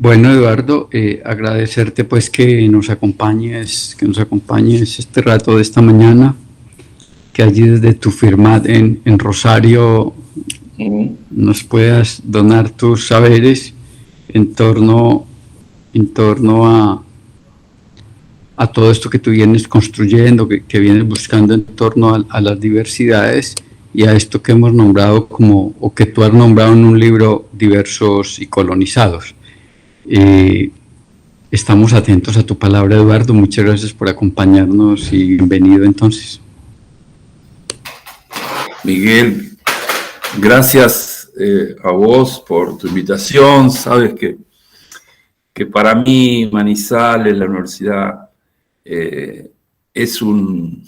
Bueno, Eduardo, agradecerte pues que nos acompañes este rato de esta mañana, que allí desde tu firmat en Rosario nos puedas donar tus saberes en torno, en torno a todo esto que tú vienes construyendo, que vienes buscando en torno a las diversidades y a esto que hemos nombrado como, o que tú has nombrado en un libro, diversos y colonizados. Eh, Estamos atentos a tu palabra, Eduardo. Muchas gracias por acompañarnos y bienvenido entonces. Miguel, gracias a vos por tu invitación. Sabes que para mí Manizales, la universidad, es un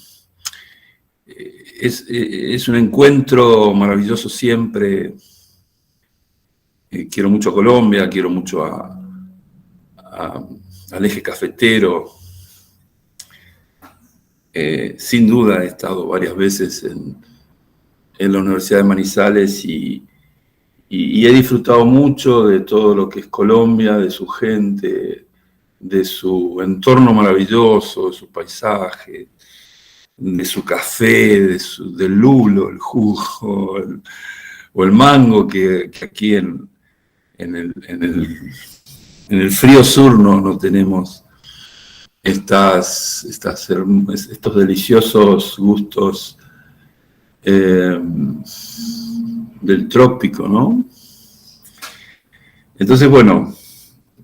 encuentro maravilloso siempre. Quiero mucho a Colombia, quiero mucho al eje cafetero. Sin duda he estado varias veces en la Universidad de Manizales y he disfrutado mucho de todo lo que es Colombia, de su gente, de su entorno maravilloso, de su paisaje, de su café, del lulo, el jugo, o el mango que aquí en el frío sur no tenemos estos deliciosos gustos del trópico, ¿no? Entonces, bueno,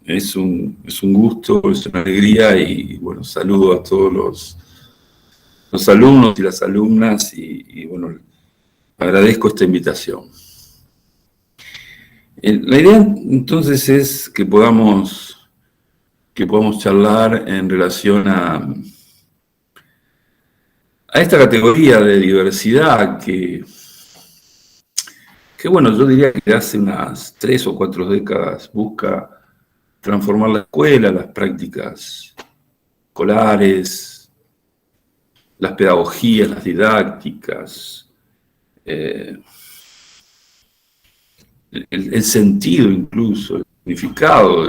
es un gusto, es una alegría y, bueno, saludo a todos los alumnos y las alumnas y, bueno, agradezco esta invitación. La idea, entonces, es que podamos charlar en relación a esta categoría de diversidad que bueno, yo diría que hace unas 3 o 4 décadas busca transformar la escuela, las prácticas escolares, las pedagogías, las didácticas, el sentido incluso, el significado,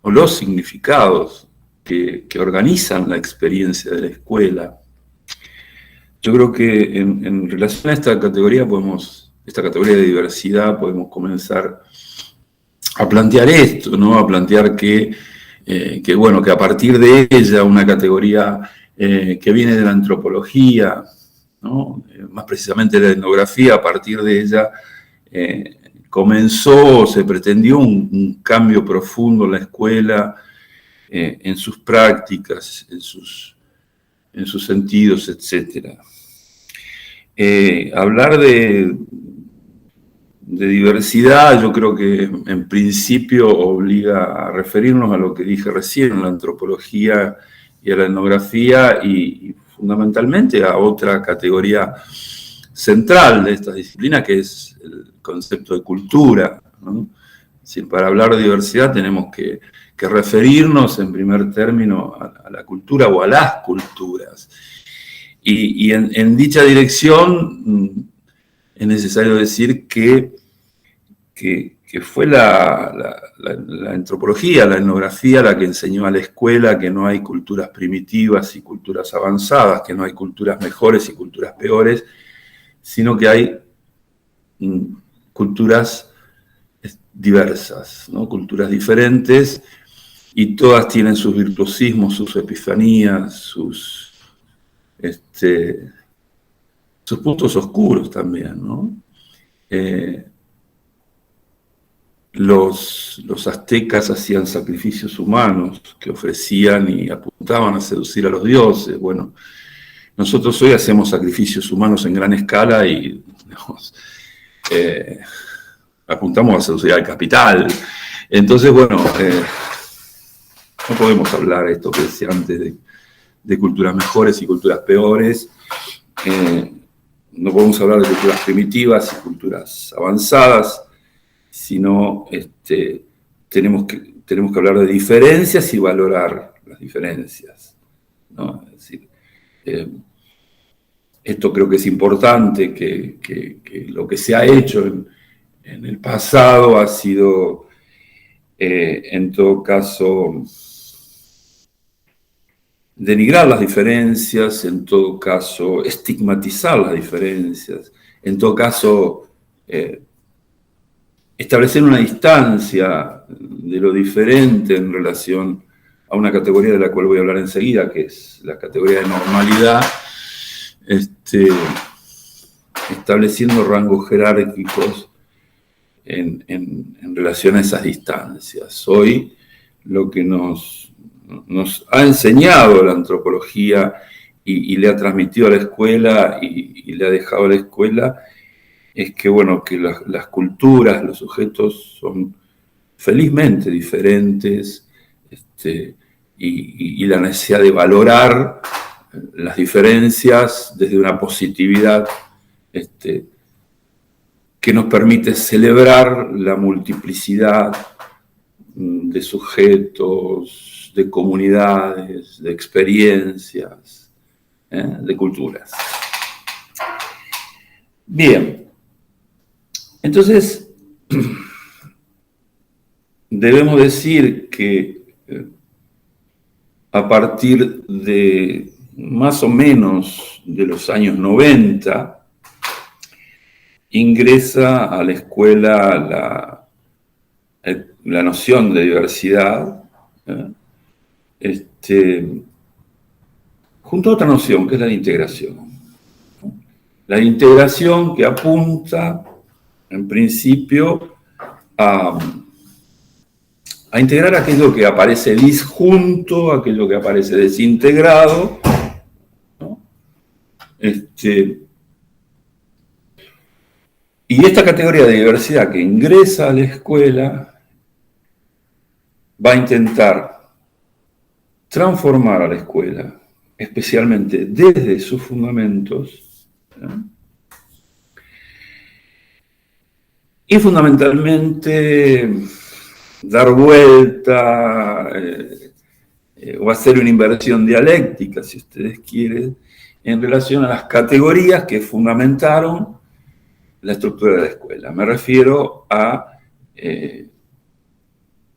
o los significados que organizan la experiencia de la escuela. Yo creo que en relación a esta categoría de diversidad, podemos comenzar a plantear esto, ¿no? A plantear que a partir de ella, una categoría que viene de la antropología, ¿no? Más precisamente de la etnografía, a partir de ella se pretendió un cambio profundo en la escuela, en sus prácticas, en sus sentidos, etc. Hablar de diversidad, yo creo que en principio obliga a referirnos a lo que dije recién, a la antropología y a la etnografía y fundamentalmente a otra categoría central de esta disciplina, que es el concepto de cultura, ¿no? Es decir, para hablar de diversidad tenemos que referirnos en primer término a la cultura o a las culturas. Y en dicha dirección es necesario decir que fue la antropología, la etnografía, la que enseñó a la escuela que no hay culturas primitivas y culturas avanzadas, que no hay culturas mejores y culturas peores, sino que hay culturas diversas, ¿no? Culturas diferentes, y todas tienen sus virtuosismos, sus epifanías, sus puntos oscuros también, ¿no? Los aztecas hacían sacrificios humanos que ofrecían y apuntaban a seducir a los dioses. Bueno, nosotros hoy hacemos sacrificios humanos en gran escala y, digamos, apuntamos a seducir al capital. Entonces, bueno, no podemos hablar, esto que decía antes, de culturas mejores y culturas peores. No podemos hablar de culturas primitivas y culturas avanzadas, sino tenemos que hablar de diferencias y valorar las diferencias, ¿no? Es decir, esto creo que es importante, que lo que se ha hecho en el pasado ha sido en todo caso, denigrar las diferencias, en todo caso, estigmatizar las diferencias, en todo caso, establecer una distancia de lo diferente en relación a una categoría de la cual voy a hablar enseguida, que es la categoría de normalidad, estableciendo rangos jerárquicos en relación a esas distancias. Hoy lo que nos ha enseñado la antropología y le ha transmitido a la escuela y le ha dejado a la escuela es que, bueno, que las culturas, los sujetos son felizmente diferentes, y la necesidad de valorar las diferencias desde una positividad que nos permite celebrar la multiplicidad de sujetos, de comunidades, de experiencias, de culturas. Bien, entonces debemos decir que a partir de más o menos de los años 90, ingresa a la escuela la noción de diversidad, junto a otra noción, que es la de integración. La de integración que apunta, en principio, a integrar aquello que aparece disjunto, aquello que aparece desintegrado, ¿no? Y esta categoría de diversidad que ingresa a la escuela va a intentar transformar a la escuela, especialmente desde sus fundamentos, y fundamentalmente dar vuelta o hacer una inversión dialéctica, si ustedes quieren, en relación a las categorías que fundamentaron la estructura de la escuela. Me refiero a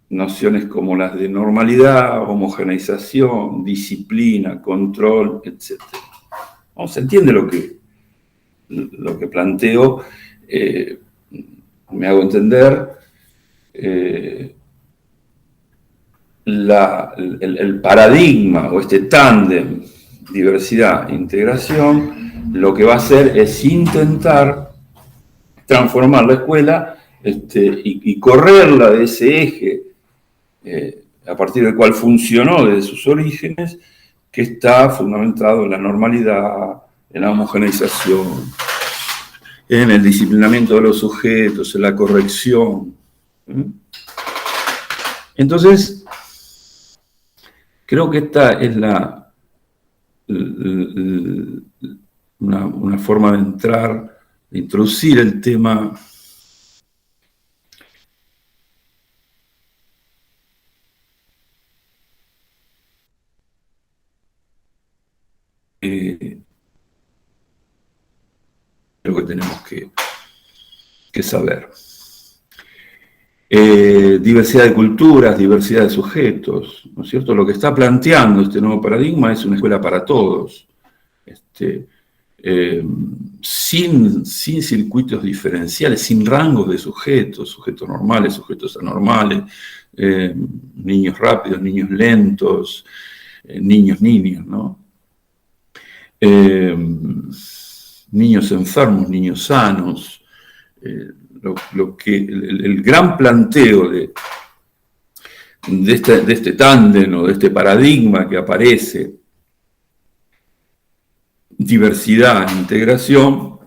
nociones como las de normalidad, homogeneización, disciplina, control, etc. ¿Se entiende lo que planteo? Me hago entender. El paradigma o este tándem diversidad-integración lo que va a hacer es intentar transformar la escuela y correrla de ese eje a partir del cual funcionó desde sus orígenes, que está fundamentado en la normalidad, en la homogeneización, en el disciplinamiento de los sujetos, en la corrección. Entonces, creo que esta es una forma de entrar, de introducir el tema lo que tenemos que saber. Diversidad de culturas, diversidad de sujetos, ¿no es cierto? Lo que está planteando este nuevo paradigma es una escuela para todos, sin circuitos diferenciales, sin rangos de sujetos normales, sujetos anormales, niños rápidos, niños lentos, niños, ¿no? Niños enfermos, niños sanos. Lo que el gran planteo de este tándem o de este paradigma que aparece, diversidad, integración,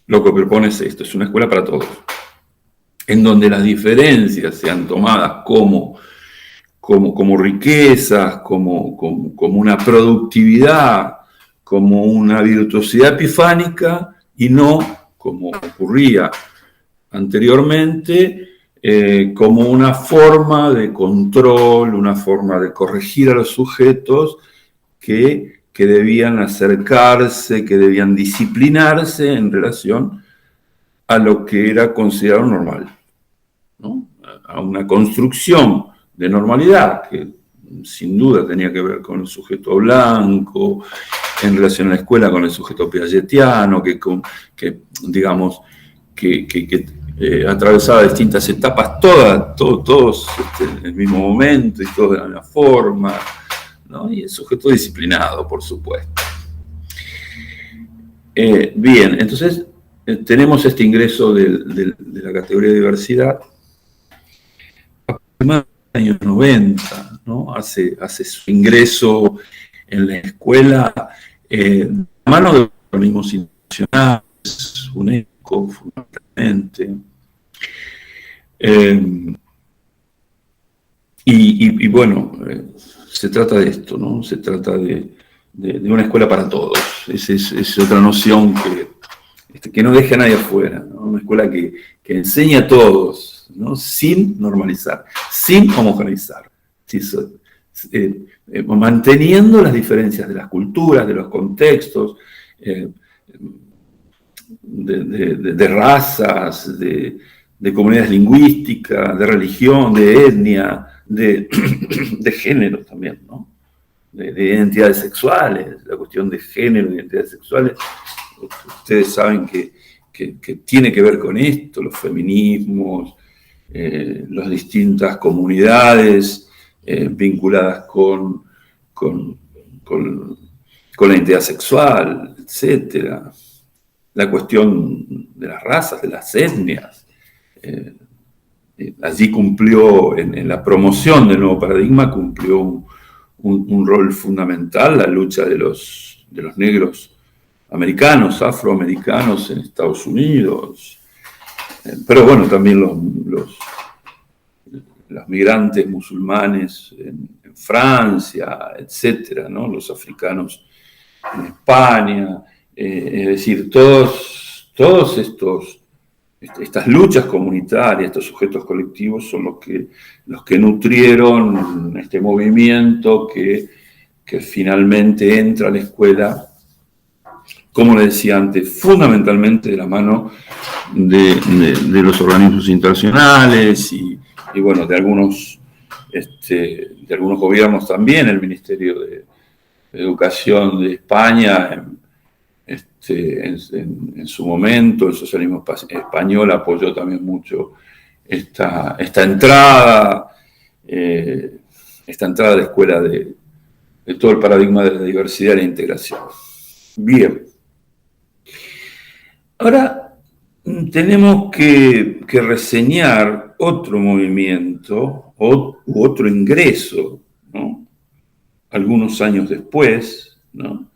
lo que propone es esto: es una escuela para todos, en donde las diferencias sean tomadas como riquezas, como una productividad, como una virtuosidad epifánica, y no, como ocurría anteriormente, como una forma de control, una forma de corregir a los sujetos que debían acercarse, que debían disciplinarse en relación a lo que era considerado normal, ¿no? a una construcción de normalidad que sin duda tenía que ver con el sujeto blanco, en relación a la escuela con el sujeto piagetiano, digamos, atravesaba distintas etapas, todos en el mismo momento y todos de la misma forma, ¿no? Y el sujeto disciplinado, por supuesto. Bien, entonces tenemos este ingreso de la categoría de diversidad a los años 90, ¿no? Hace su ingreso en la escuela de la mano de los organismos internacionales, UNESCO, fundamentalmente. Y bueno, se trata de esto, ¿no? Se trata de una escuela para todos. Esa es otra noción que no deja a nadie afuera, ¿no? Una escuela que enseña a todos, ¿no? Sin normalizar, sin homogeneizar, manteniendo las diferencias de las culturas, de los contextos, de razas, de comunidades lingüísticas, de religión, de etnia, de género también, ¿no? De identidades sexuales, la cuestión de género y identidades sexuales. Ustedes saben que tiene que ver con esto, los feminismos, las distintas comunidades vinculadas con la identidad sexual, etcétera. La cuestión de las razas, de las etnias. Allí cumplió, en la promoción del nuevo paradigma, cumplió un rol fundamental la lucha de los negros americanos, afroamericanos en Estados Unidos, pero bueno, también los migrantes musulmanes en Francia, etcétera, ¿no? Los africanos en España, es decir, todos estas luchas comunitarias, estos sujetos colectivos son los que nutrieron este movimiento que finalmente entra a la escuela, como le decía antes, fundamentalmente de la mano de los organismos internacionales y bueno, de algunos gobiernos también. El Ministerio de Educación de España, en su momento, el socialismo español apoyó también mucho esta entrada de escuela de todo el paradigma de la diversidad y la integración. Bien. Ahora tenemos que reseñar otro movimiento u otro ingreso, ¿no? Algunos años después, ¿no?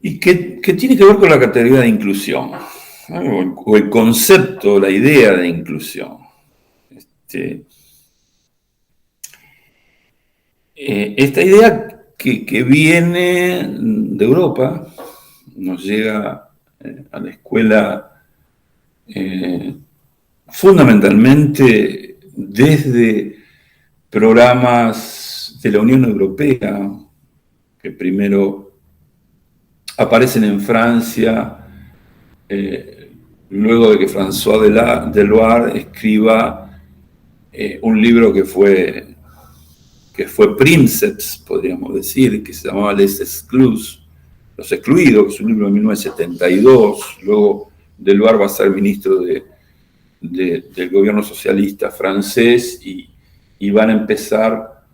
Y que tiene que ver con la categoría de inclusión, ¿no? O el concepto, la idea de inclusión. Esta idea que viene de Europa, nos llega a la escuela fundamentalmente desde programas de la Unión Europea, que primero aparecen en Francia, luego de que François Deloire escriba un libro que fue Princeps, podríamos decir, que se llamaba Les Exclus, Los Excluidos, que es un libro de 1972. Luego Deloire va a ser ministro del gobierno socialista francés y van a empezar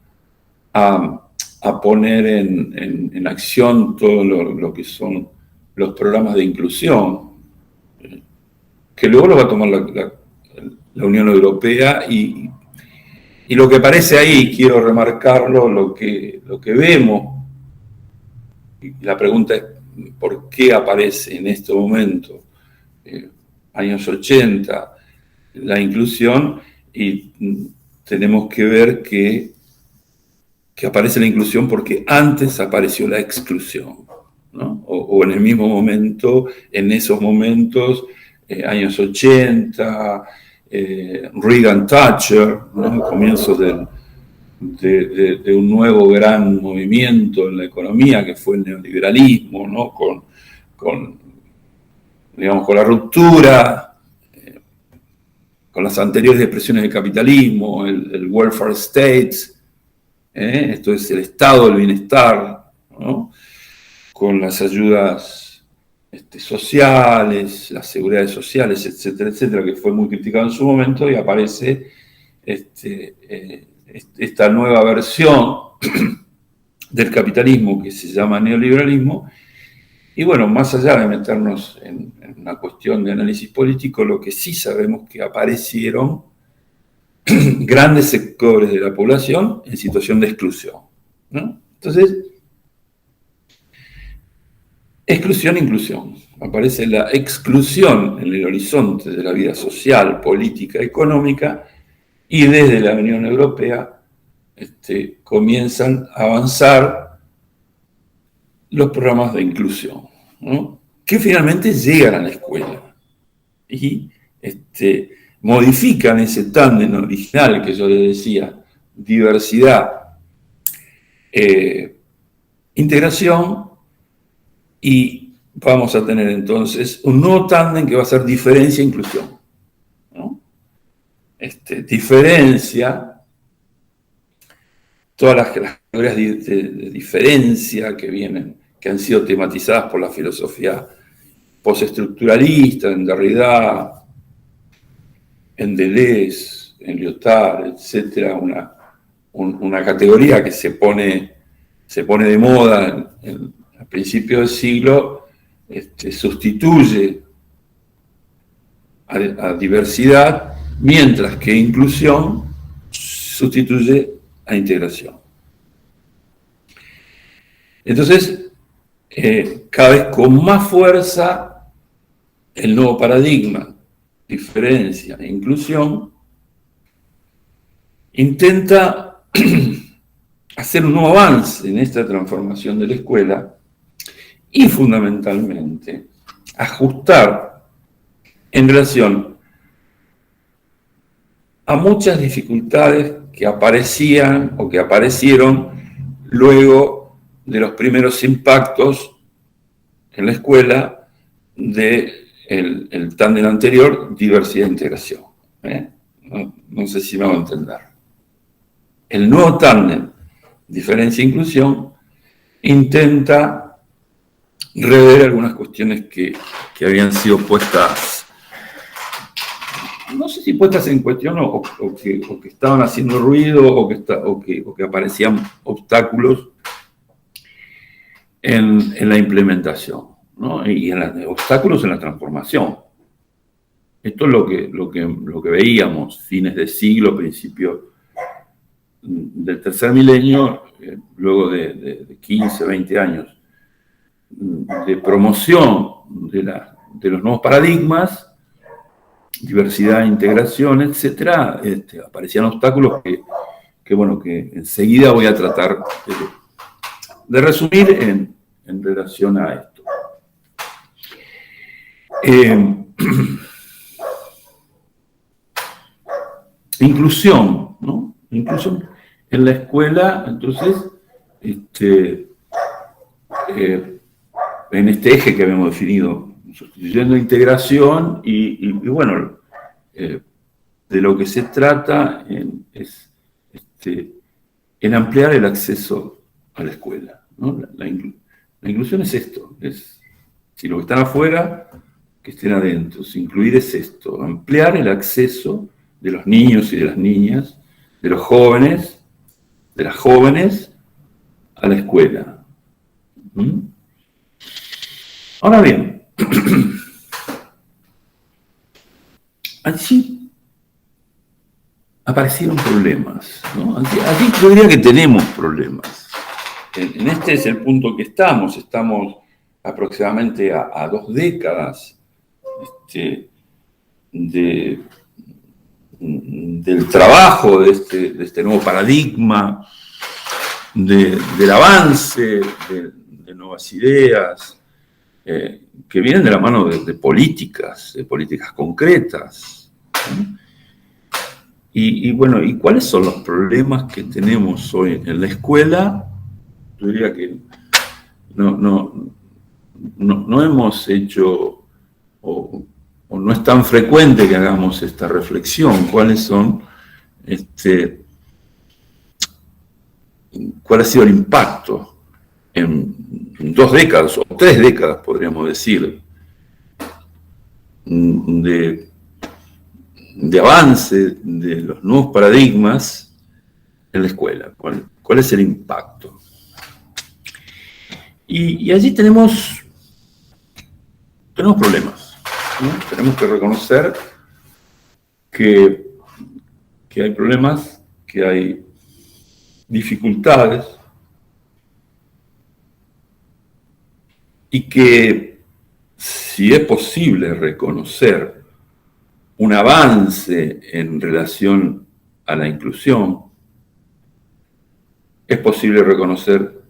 a poner en acción todo lo que son los programas de inclusión, que luego lo va a tomar la Unión Europea y lo que aparece ahí, quiero remarcarlo, lo que vemos, y la pregunta es ¿por qué aparece en este momento, años 80, la inclusión? Y tenemos que ver que aparece la inclusión porque antes apareció la exclusión, ¿no? O en el mismo momento, en esos momentos, años 80, Reagan Thatcher, ¿no? Comienzos de un nuevo gran movimiento en la economía que fue el neoliberalismo, ¿no? Con la ruptura las anteriores expresiones del capitalismo, el welfare state, esto es el estado del bienestar, ¿no? Con las ayudas sociales, las seguridades sociales, etcétera, etcétera, que fue muy criticado en su momento, y aparece esta nueva versión del capitalismo que se llama neoliberalismo. Y bueno, más allá de meternos en una cuestión de análisis político, lo que sí sabemos que aparecieron grandes sectores de la población en situación de exclusión, ¿no? Entonces, exclusión, inclusión. Aparece la exclusión en el horizonte de la vida social, política, económica, y desde la Unión Europea comienzan a avanzar los programas de inclusión, ¿no? Que finalmente llegan a la escuela y modifican ese tándem original que yo les decía, diversidad, integración, y vamos a tener entonces un nuevo tándem que va a ser diferencia e inclusión, ¿no? Diferencia, todas las categorías de diferencia que han sido tematizadas por la filosofía postestructuralista, en Derrida, en Deleuze, en Lyotard, etcétera, una categoría que se pone de moda a principios del siglo, sustituye a diversidad, mientras que inclusión sustituye a integración. Entonces, cada vez con más fuerza, el nuevo paradigma, diferencia e inclusión, intenta hacer un nuevo avance en esta transformación de la escuela y fundamentalmente ajustar en relación a muchas dificultades que aparecían o que aparecieron luego de los primeros impactos en la escuela del tándem anterior, diversidad e integración. No sé si me hago entender. El nuevo tándem, diferencia e inclusión, intenta rever algunas cuestiones que habían sido puestas, no sé si puestas en cuestión o que estaban haciendo ruido o que aparecían obstáculos en la implementación, ¿no? Y obstáculos en la transformación. Esto es lo que veíamos fines de siglo, principio del tercer milenio, luego de 15, 20 años de promoción de los nuevos paradigmas, diversidad, integración, etcétera. Aparecían obstáculos que enseguida voy a tratar de resumir en relación a esto. Inclusión, ¿no? Inclusión en la escuela, entonces, en este eje que habíamos definido, sustituyendo integración y bueno, de lo que se trata es en ampliar el acceso a la escuela, ¿no? La inclusión es esto, es si los que están afuera, que estén adentro. Incluir es esto, ampliar el acceso de los niños y de las niñas, de los jóvenes, de las jóvenes, a la escuela. Ahora bien, allí aparecieron problemas, ¿no? Allí yo diría que tenemos problemas. En este es el punto que estamos aproximadamente a 2 décadas del trabajo de este nuevo paradigma, del avance de nuevas ideas, que vienen de la mano de políticas concretas, ¿no? Y bueno, ¿y cuáles son los problemas que tenemos hoy en la escuela? Yo diría que no hemos hecho o o no es tan frecuente que hagamos esta reflexión, cuáles son, cuál ha sido el impacto en 2 décadas, o 3 décadas, podríamos decir, de avance de los nuevos paradigmas en la escuela. ¿Cuál es el impacto? Y allí tenemos problemas, ¿no? Tenemos que reconocer que hay problemas, que hay dificultades, y que si es posible reconocer un avance en relación a la inclusión, es posible reconocer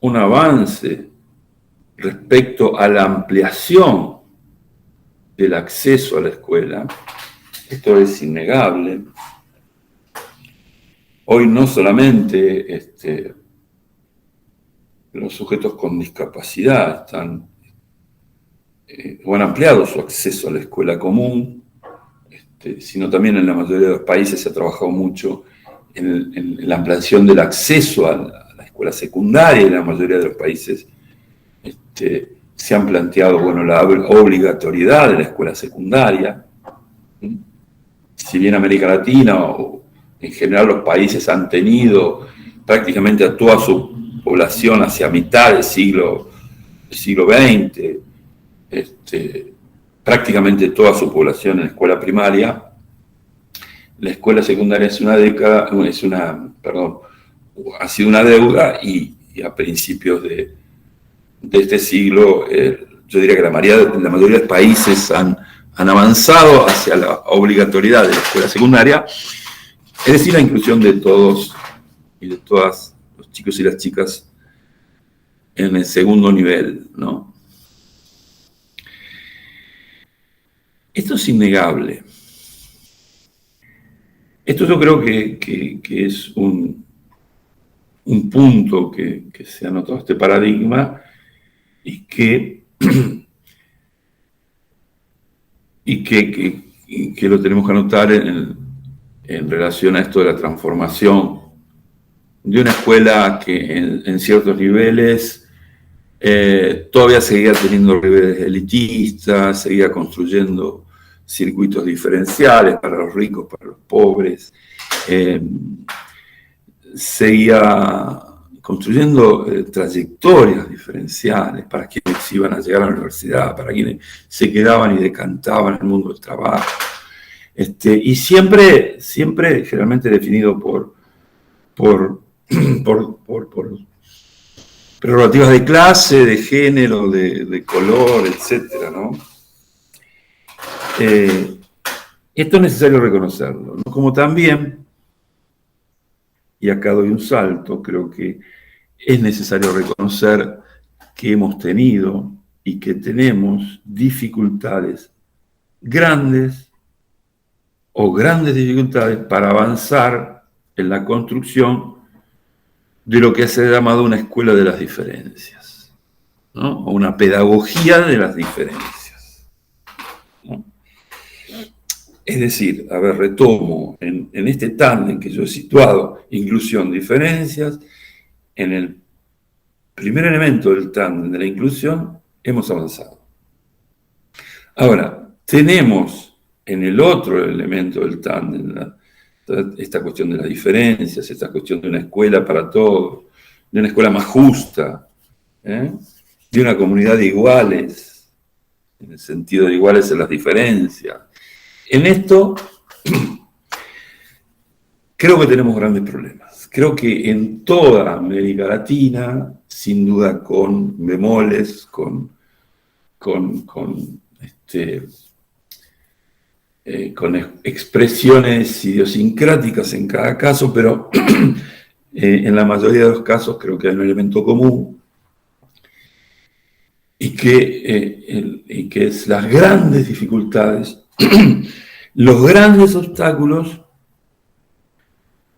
un avance respecto a la ampliación del acceso a la escuela. Esto es innegable. Hoy no solamente los sujetos con discapacidad han ampliado su acceso a la escuela común, sino también en la mayoría de los países se ha trabajado mucho en la ampliación del acceso a la escuela secundaria. En la mayoría de los países se han planteado la obligatoriedad de la escuela secundaria. Si bien América Latina o en general los países han tenido prácticamente a toda su población hacia mitad del siglo XX, prácticamente toda su población en escuela primaria, la escuela secundaria ha sido una deuda, y a principios de este siglo, yo diría que la mayoría de países han avanzado hacia la obligatoriedad de la escuela secundaria, es decir, la inclusión de todos y de todas los chicos y las chicas en el segundo nivel, ¿no? Esto es innegable. Esto yo creo que es un punto que se ha notado este paradigma y que lo tenemos que anotar en relación a esto de la transformación de una escuela que en ciertos niveles todavía seguía teniendo niveles elitistas, seguía construyendo circuitos diferenciales para los ricos, para los pobres, seguía construyendo trayectorias diferenciales para quienes iban a llegar a la universidad, para quienes se quedaban y decantaban en el mundo del trabajo, y siempre generalmente definido por prerrogativas de clase, de género, de color, etcétera, ¿no? Esto es necesario reconocerlo, ¿no? Como también, y acá doy un salto, creo que es necesario reconocer que hemos tenido y que tenemos dificultades grandes dificultades para avanzar en la construcción de lo que se ha llamado una escuela de las diferencias, ¿no? O una pedagogía de las diferencias, ¿no? Es decir, retomo, en este tándem que yo he situado, inclusión, diferencias, en el primer elemento del tándem de la inclusión hemos avanzado. Ahora, tenemos en el otro elemento del tándem esta cuestión de las diferencias, esta cuestión de una escuela para todos, de una escuela más justa, de una comunidad de iguales, en el sentido de iguales en las diferencias. En esto creo que tenemos grandes problemas. Creo que en toda América Latina, sin duda con bemoles, con expresiones idiosincráticas en cada caso, pero en la mayoría de los casos creo que hay un elemento común, y que es las grandes dificultades, los grandes obstáculos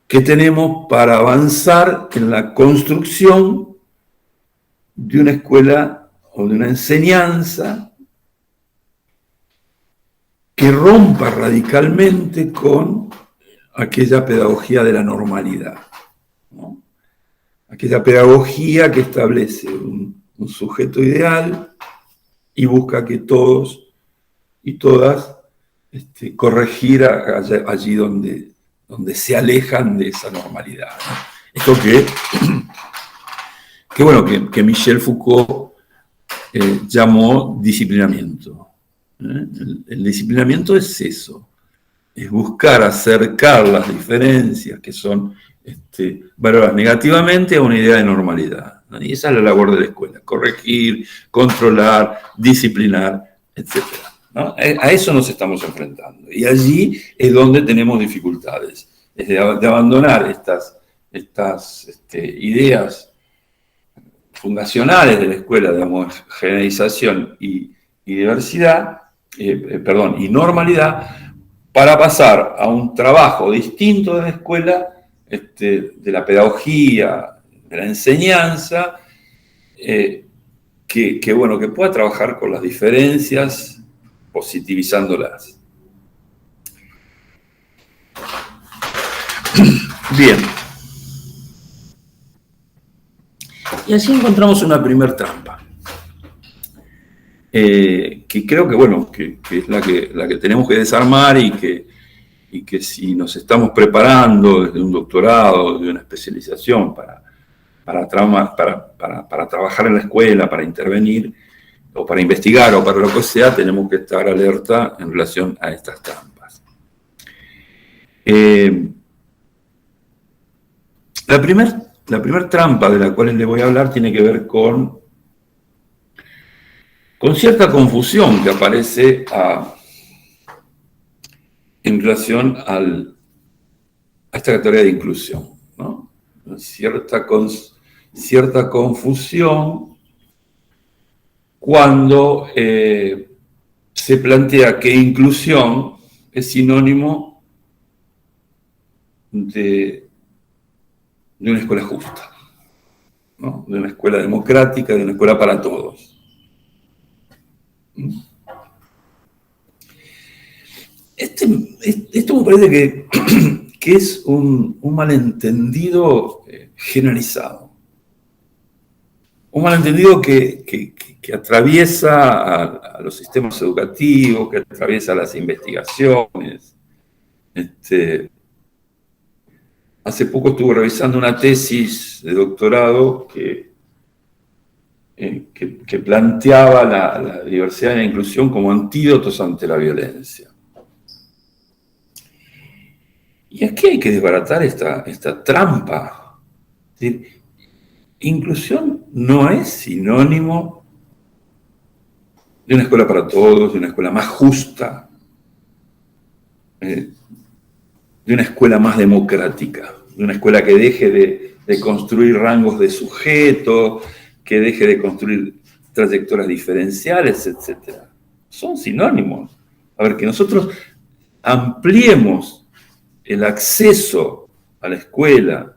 que tenemos para avanzar en la construcción de una escuela o de una enseñanza que rompa radicalmente con aquella pedagogía de la normalidad, ¿no? Aquella pedagogía que establece un sujeto ideal y busca que todos y todas corregir allí donde se alejan de esa normalidad, ¿no? Esto que Michel Foucault llamó disciplinamiento. El disciplinamiento es eso, es buscar acercar las diferencias que son valoradas negativamente a una idea de normalidad, ¿no? Y esa es la labor de la escuela: corregir, controlar, disciplinar, etc., ¿no? A eso nos estamos enfrentando. Y allí es donde tenemos dificultades, es de abandonar estas ideas fundacionales de la escuela de homogeneización y diversidad, y normalidad, para pasar a un trabajo distinto de la escuela, de la pedagogía, de la enseñanza, que pueda trabajar con las diferencias, positivizándolas. Bien. Y así encontramos una primer trampa, que creo que es la que tenemos que desarmar y que si nos estamos preparando desde un doctorado, de una especialización para trabajar en la escuela, para intervenir, o para investigar, o para lo que sea, tenemos que estar alerta en relación a estas trampas. La primera trampa de la cual les voy a hablar tiene que ver con cierta confusión que aparece en relación a esta categoría de inclusión, ¿no? Cierta confusión cuando se plantea que inclusión es sinónimo de una escuela justa, ¿no? De una escuela democrática, de una escuela para todos. Esto me parece que es un malentendido generalizado. Un malentendido que atraviesa a los sistemas educativos, que atraviesa las investigaciones. Hace poco estuve revisando una tesis de doctorado que planteaba la diversidad y la inclusión como antídotos ante la violencia. Y aquí hay que desbaratar esta trampa. Es decir, inclusión no es sinónimo de una escuela para todos, de una escuela más justa, de una escuela más democrática, de una escuela que deje de construir rangos de sujeto, que deje de construir trayectorias diferenciales, etc. Son sinónimos. A ver, que nosotros ampliemos el acceso a la escuela,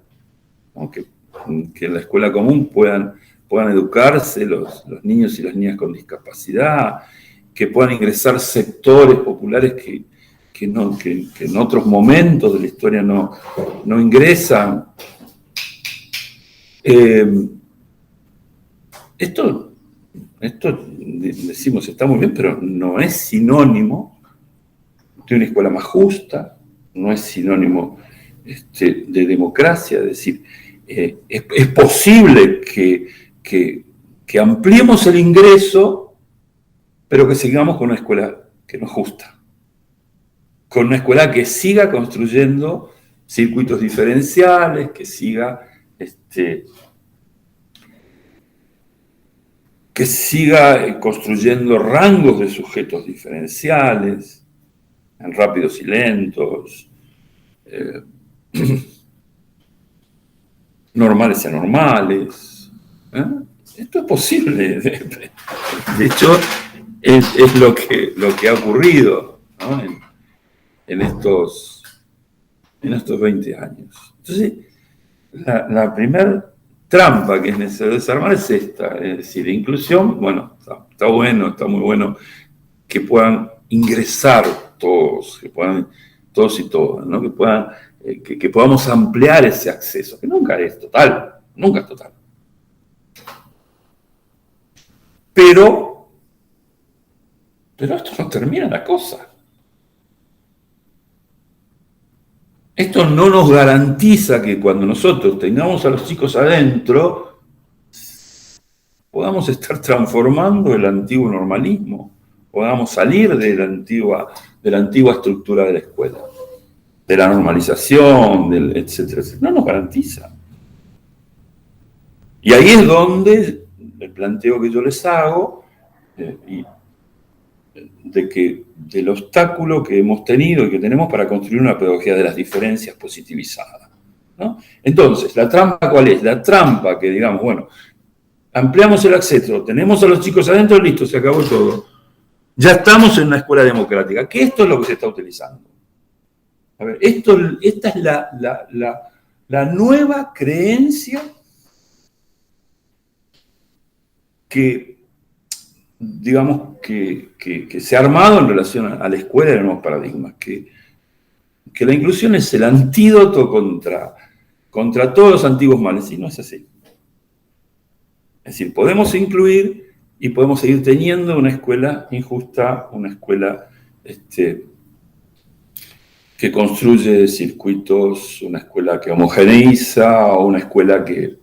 aunque que en la escuela común puedan educarse los niños y las niñas con discapacidad, que puedan ingresar sectores populares que en otros momentos de la historia no ingresan. Esto decimos, está muy bien, pero no es sinónimo de una escuela más justa, no es sinónimo de democracia. Es decir, es posible que ampliemos el ingreso, pero que sigamos con una escuela que no es justa, con una escuela que siga construyendo circuitos diferenciales, que siga construyendo rangos de sujetos diferenciales, en rápidos y lentos, normales y anormales. Esto es posible. De hecho, es lo que ha ocurrido, ¿no? en estos 20 años. Entonces, la primera trampa que es necesario desarmar es esta, es decir, inclusión. Bueno, está bueno, está muy bueno que puedan ingresar todos, que puedan, todos y todas, ¿no? Que podamos ampliar ese acceso, que nunca es total, nunca es total. Pero esto no termina la cosa. Esto no nos garantiza que cuando nosotros tengamos a los chicos adentro, podamos estar transformando el antiguo normalismo, podamos salir de la antigua estructura de la escuela, de la normalización, etcétera, etcétera. No nos garantiza. Y ahí es donde el planteo que yo les hago, del obstáculo que hemos tenido y que tenemos para construir una pedagogía de las diferencias positivizada, ¿no? Entonces, ¿la trampa cuál es? La trampa que digamos, bueno, ampliamos el acceso, tenemos a los chicos adentro, listo, se acabó todo. Ya estamos en una escuela democrática, que esto es lo que se está utilizando. A ver, esta es la nueva creencia que, digamos, que se ha armado en relación a la escuela y a los nuevos paradigmas, que la inclusión es el antídoto contra todos los antiguos males, y no es así. Es decir, podemos incluir y podemos seguir teniendo una escuela injusta, una escuela que construye circuitos, una escuela que homogeneiza, o una escuela que,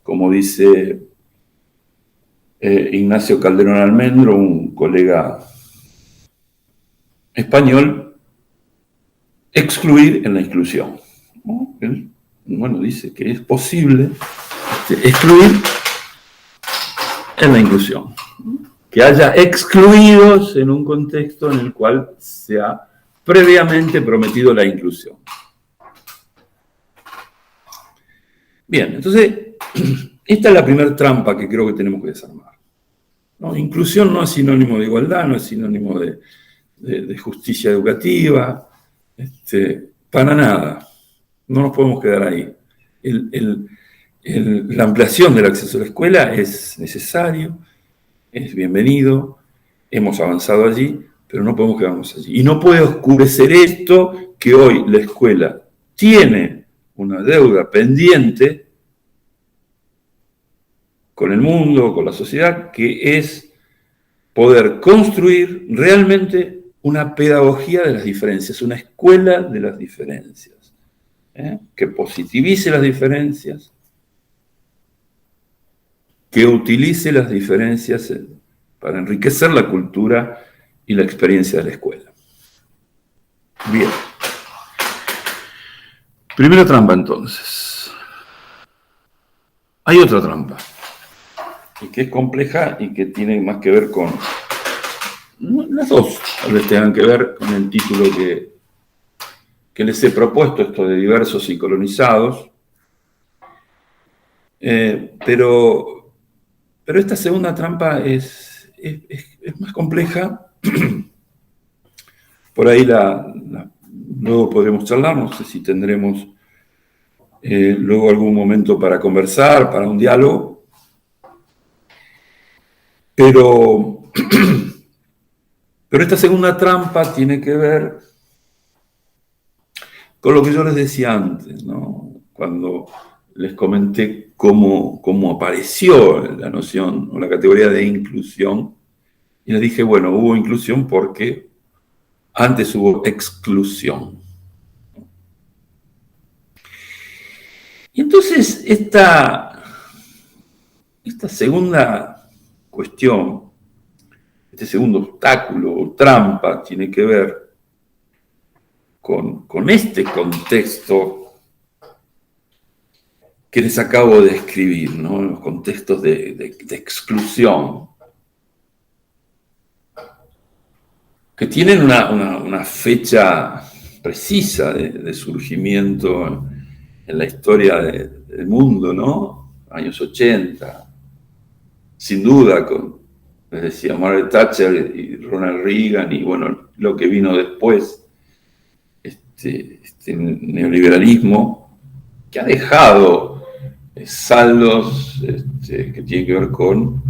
como dice Ignacio Calderón Almendro, un colega español, excluir en la inclusión, ¿no? Él, bueno, dice que es posible excluir en la inclusión, que haya excluidos en un contexto en el cual se ha previamente prometido la inclusión. Bien, entonces, esta es la primera trampa que creo que tenemos que desarmar, ¿no? Inclusión no es sinónimo de igualdad, no es sinónimo de justicia educativa, para nada. No nos podemos quedar ahí. La ampliación del acceso a la escuela es necesario, es bienvenido, hemos avanzado allí, pero no podemos quedarnos allí. Y no puede oscurecer esto, que hoy la escuela tiene una deuda pendiente con el mundo, con la sociedad, que es poder construir realmente una pedagogía de las diferencias, una escuela de las diferencias, que positivice las diferencias, que utilice las diferencias para enriquecer la cultura y la experiencia de la escuela. Bien. Primera trampa, entonces. Hay otra trampa, y que es compleja y que tiene más que ver con... Las dos tal vez tengan que ver con el título que les he propuesto, esto de diversos y colonizados. Pero esta segunda trampa es más compleja. Por ahí luego podremos charlar, no sé si tendremos luego algún momento para conversar, para un diálogo. Pero esta segunda trampa tiene que ver con lo que yo les decía antes, ¿no? Cuando les comenté cómo apareció la noción o la categoría de inclusión, y les dije, bueno, hubo inclusión porque antes hubo exclusión. Y entonces esta segunda cuestión, este segundo obstáculo o trampa tiene que ver con este contexto que les acabo de describir, ¿no? Los contextos de exclusión, que tienen una fecha precisa de surgimiento en la historia del mundo, ¿no? Años 80, sin duda, les decía, Margaret Thatcher y Ronald Reagan, y bueno, lo que vino después, este neoliberalismo, que ha dejado saldos que tienen que ver con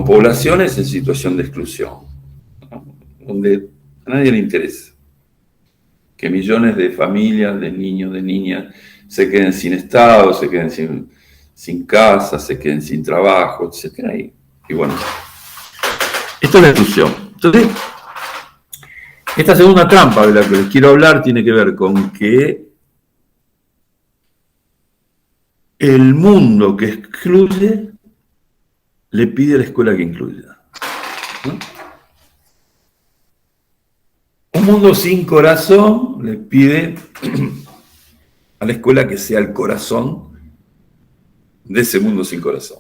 poblaciones en situación de exclusión, ¿no? Donde A nadie le interesa que millones de familias, de niños, de niñas, se queden sin Estado, se queden sin casa, se queden sin trabajo, etc. Y bueno, esto es la exclusión. Entonces, esta segunda trampa de la que les quiero hablar tiene que ver con que el mundo que excluye le pide a la escuela que incluya, ¿no? Un mundo sin corazón le pide a la escuela que sea el corazón de ese mundo sin corazón.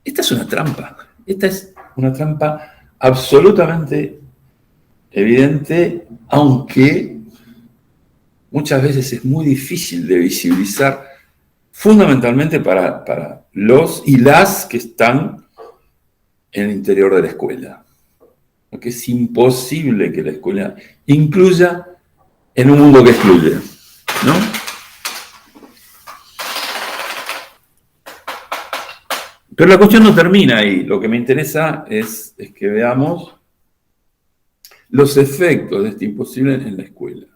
Esta es una trampa. Esta es una trampa absolutamente evidente, aunque muchas veces es muy difícil de visibilizar, fundamentalmente para los y las que están en el interior de la escuela. Porque es imposible que la escuela incluya en un mundo que excluye, ¿no? Pero la cuestión no termina ahí. Lo que me interesa es que veamos los efectos de este imposible en la escuela,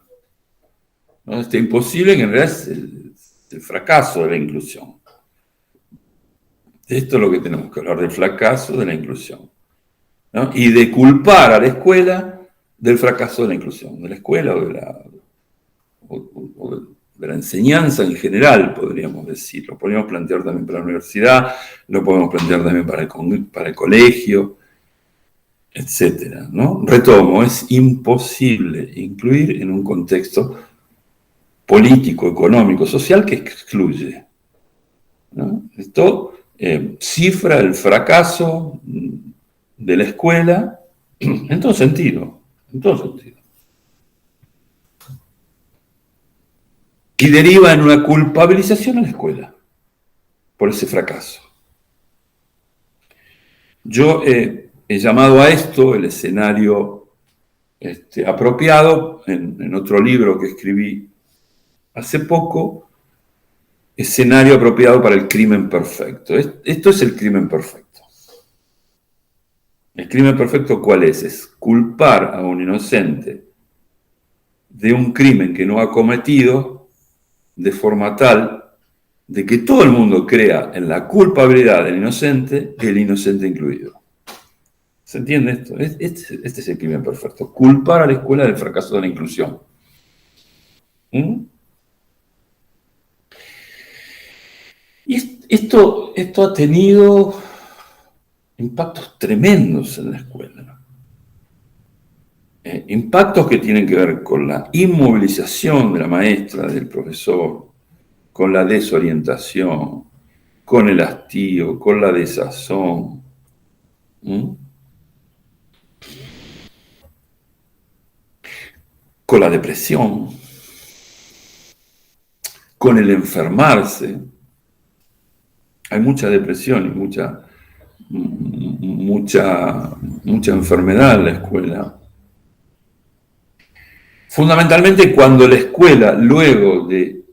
¿no? Este imposible que en realidad es el fracaso de la inclusión. Esto es lo que tenemos que hablar, del fracaso de la inclusión, ¿no? Y de culpar a la escuela del fracaso de la inclusión, de la escuela o de la enseñanza en general, podríamos decir. Lo podríamos plantear también para la universidad, lo podemos plantear también para el colegio, etcétera, ¿no? Retomo, es imposible incluir en un contexto político, económico, social que excluye, ¿no? Esto cifra el fracaso de la escuela en todo sentido, en todo sentido. Y deriva en una culpabilización a la escuela por ese fracaso. Yo he llamado a esto el escenario apropiado en otro libro que escribí hace poco, escenario apropiado para el crimen perfecto. Esto es el crimen perfecto. ¿El crimen perfecto cuál es? Es culpar a un inocente de un crimen que no ha cometido de forma tal de que todo el mundo crea en la culpabilidad del inocente, el inocente incluido. ¿Se entiende esto? Este es el crimen perfecto. Culpar a la escuela del fracaso de la inclusión. Y esto ha tenido impactos tremendos en la escuela, ¿no? Impactos que tienen que ver con la inmovilización de la maestra, del profesor, con la desorientación, con el hastío, con la desazón. Con la depresión, con el enfermarse. Hay mucha depresión y mucha enfermedad en la escuela. Fundamentalmente cuando la escuela, luego de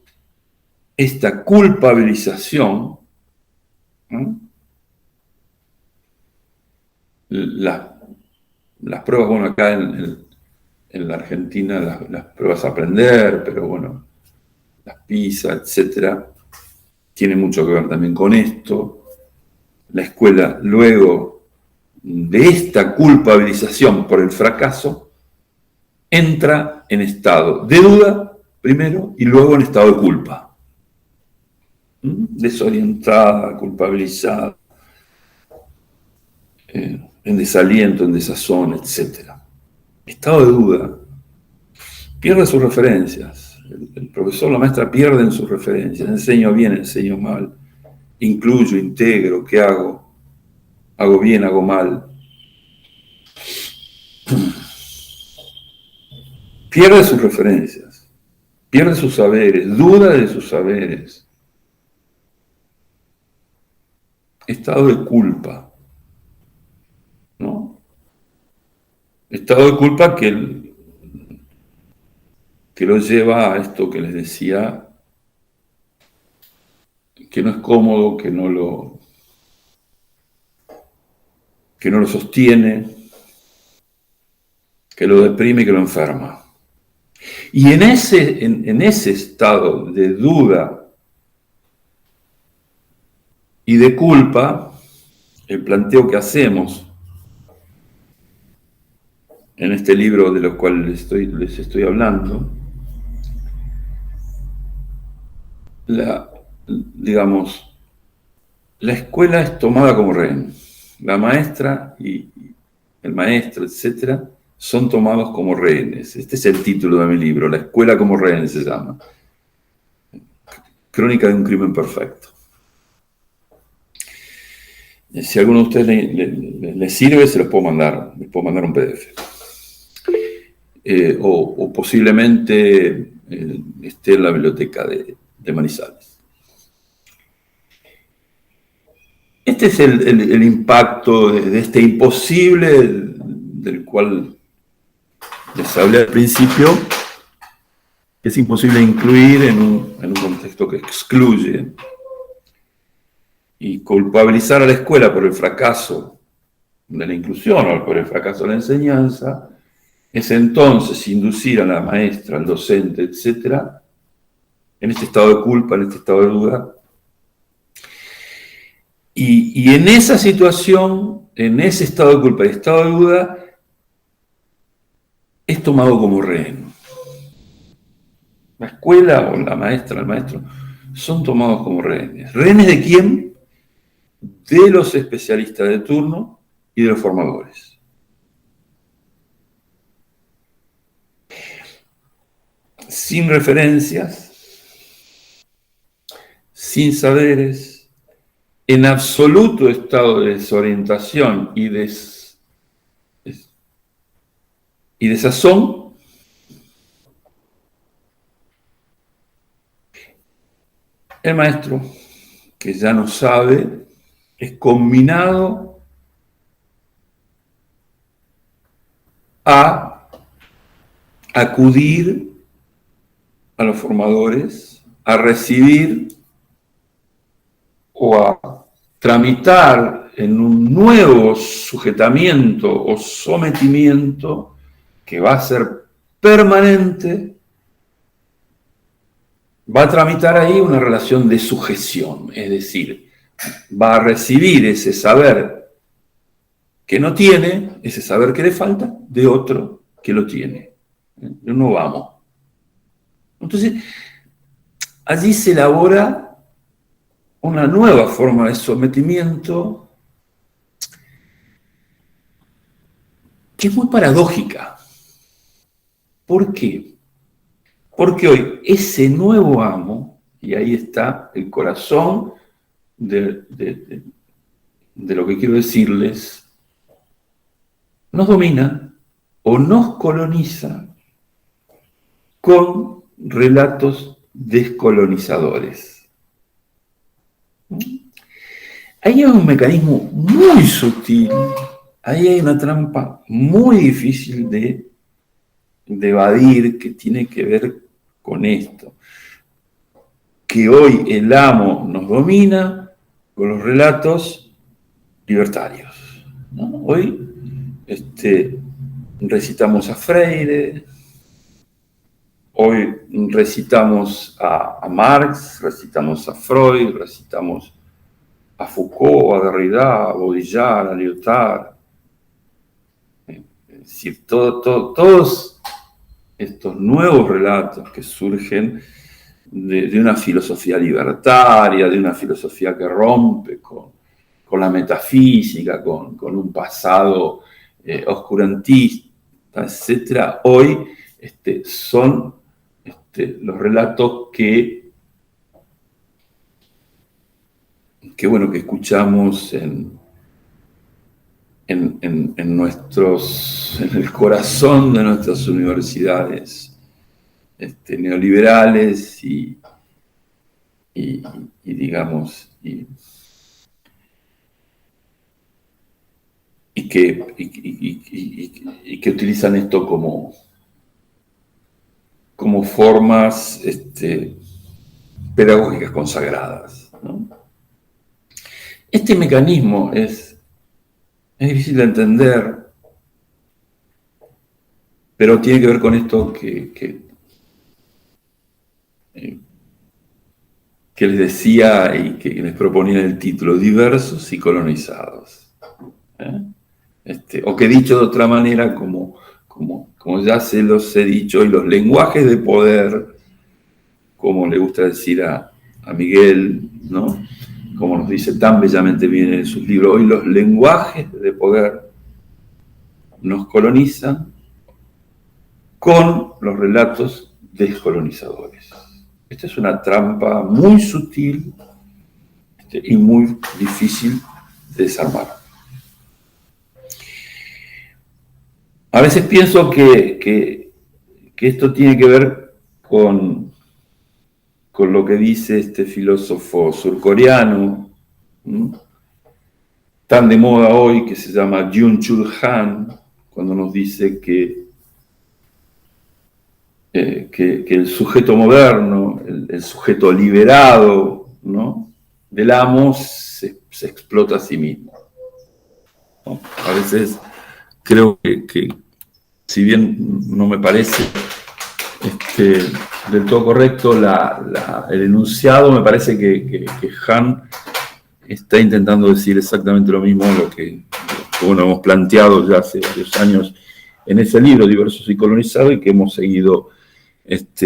esta culpabilización, ¿no? Las pruebas, bueno, acá en la Argentina las pruebas a aprender, pero bueno, las PISA, etcétera, tiene mucho que ver también con esto. La escuela, luego de esta culpabilización por el fracaso, entra en estado de duda primero y luego en estado de culpa. Desorientada, culpabilizada, en desaliento, en desazón, etc. Estado de duda. Pierde sus referencias. El profesor, la maestra pierden sus referencias. Enseño bien, enseño mal. Incluyo, integro, ¿qué hago? Hago bien, hago mal. Pierde sus referencias. Pierde sus saberes. Duda de sus saberes. Estado de culpa, ¿no? Estado de culpa que lo lleva a esto que les decía, que no es cómodo, que no lo que no lo sostiene, que lo deprime y que lo enferma. Y en ese estado de duda y de culpa, el planteo que hacemos en este libro de lo cual les estoy hablando, digamos, la escuela es tomada como rehén. La maestra y el maestro, etcétera, son tomados como rehenes. Este es el título de mi libro, La escuela como rehén se llama. Crónica de un crimen perfecto. Si a alguno de ustedes le sirve, se les puedo mandar un PDF. O posiblemente esté en la biblioteca de Manizales. Este es el impacto de este imposible del cual les hablé al principio, que es imposible incluir en un contexto que excluye, y culpabilizar a la escuela por el fracaso de la inclusión o por el fracaso de la enseñanza, es entonces inducir a la maestra, al docente, etcétera, en este estado de culpa, en este estado de duda. Y en esa situación, en ese estado de culpa y estado de duda, es tomado como rehén. La escuela o la maestra, el maestro, son tomados como rehenes. ¿Rehenes de quién? De los especialistas de turno y de los formadores. Sin referencias, sin saberes, en absoluto estado de desorientación y desazón, el maestro, que ya no sabe, es combinado a acudir a los formadores, a recibir o a tramitar en un nuevo sujetamiento o sometimiento que va a ser permanente, va a tramitar ahí una relación de sujeción, es decir, va a recibir ese saber que no tiene, ese saber que le falta, de otro que lo tiene. No vamos. Entonces, allí se elabora una nueva forma de sometimiento que es muy paradójica. ¿Por qué? Porque hoy ese nuevo amo, y ahí está el corazón de lo que quiero decirles, nos domina o nos coloniza con relatos descolonizadores. Ahí hay un mecanismo muy sutil, ahí hay una trampa muy difícil de evadir, que tiene que ver con esto, que hoy el amo nos domina con los relatos libertarios, ¿no? Hoy recitamos a Freire, hoy recitamos a Marx, recitamos a Freud, recitamos a Foucault, a Derrida, a Baudrillard, a Lyotard. Es decir, todos estos nuevos relatos que surgen de una filosofía libertaria, de una filosofía que rompe con la metafísica, con un pasado oscurantista, etc. Hoy son los relatos que escuchamos en el corazón de nuestras universidades neoliberales y digamos, que utilizan esto como formas pedagógicas consagradas, ¿no? Este mecanismo es es difícil de entender, pero tiene que ver con esto que les decía y que les proponía el título, diversos y colonizados. O que dicho de otra manera, como ya se los he dicho, y los lenguajes de poder, como le gusta decir a Miguel, ¿no? Como nos dice tan bellamente bien en sus libros, hoy los lenguajes de poder nos colonizan con los relatos descolonizadores. Esta es una trampa muy sutil y muy difícil de desarmar. A veces pienso que esto tiene que ver con lo que dice este filósofo surcoreano, tan de moda hoy, que se llama Byung-Chul Han, cuando nos dice que el sujeto moderno, el sujeto liberado, ¿no?, del amo se explota a sí mismo, ¿no? A veces creo que si bien no me parece del todo correcto el enunciado, me parece que Han está intentando decir exactamente lo mismo lo que bueno, hemos planteado ya hace varios años en ese libro, Diversos y Colonizados, y que hemos seguido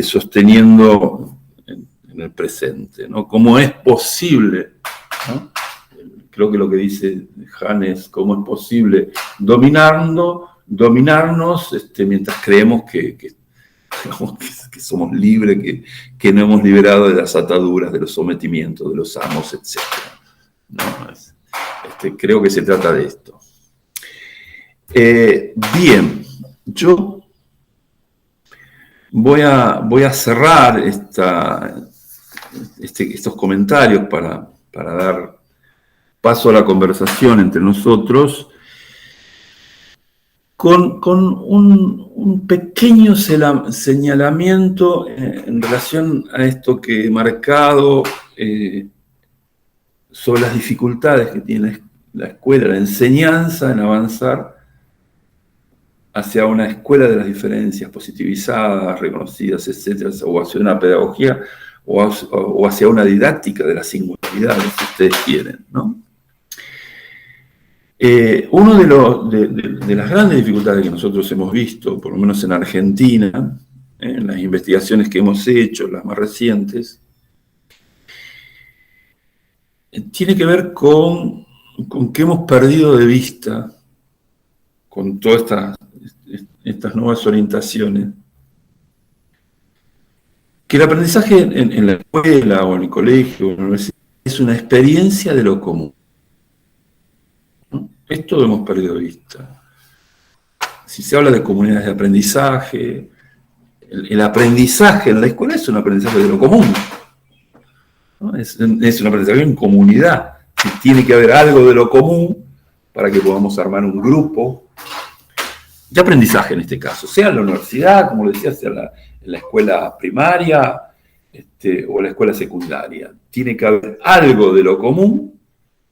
sosteniendo en el presente, ¿no? ¿Cómo es posible, ¿no? Creo que lo que dice Han es cómo es posible dominarnos mientras creemos que somos libres, que no hemos liberado de las ataduras, de los sometimientos, de los amos, etc. ¿No? Creo que se trata de esto. Bien, yo voy a cerrar estos comentarios para dar paso a la conversación entre nosotros con un pequeño señalamiento en relación a esto que he marcado sobre las dificultades que tiene la escuela, la enseñanza en avanzar hacia una escuela de las diferencias positivizadas, reconocidas, etcétera, o hacia una pedagogía o hacia una didáctica de las singularidades, si ustedes quieren, ¿no? Uno de las grandes dificultades que nosotros hemos visto, por lo menos en Argentina, en las investigaciones que hemos hecho, las más recientes, tiene que ver con que hemos perdido de vista, con todas estas nuevas orientaciones, que el aprendizaje en la escuela o en el colegio o en la universidad es una experiencia de lo común. Esto lo hemos perdido de vista. Si se habla de comunidades de aprendizaje, el aprendizaje en la escuela es un aprendizaje de lo común, ¿no? Es un aprendizaje en comunidad. Tiene que haber algo de lo común para que podamos armar un grupo de aprendizaje en este caso, sea en la universidad, como le decía, sea en la escuela primaria o en la escuela secundaria. Tiene que haber algo de lo común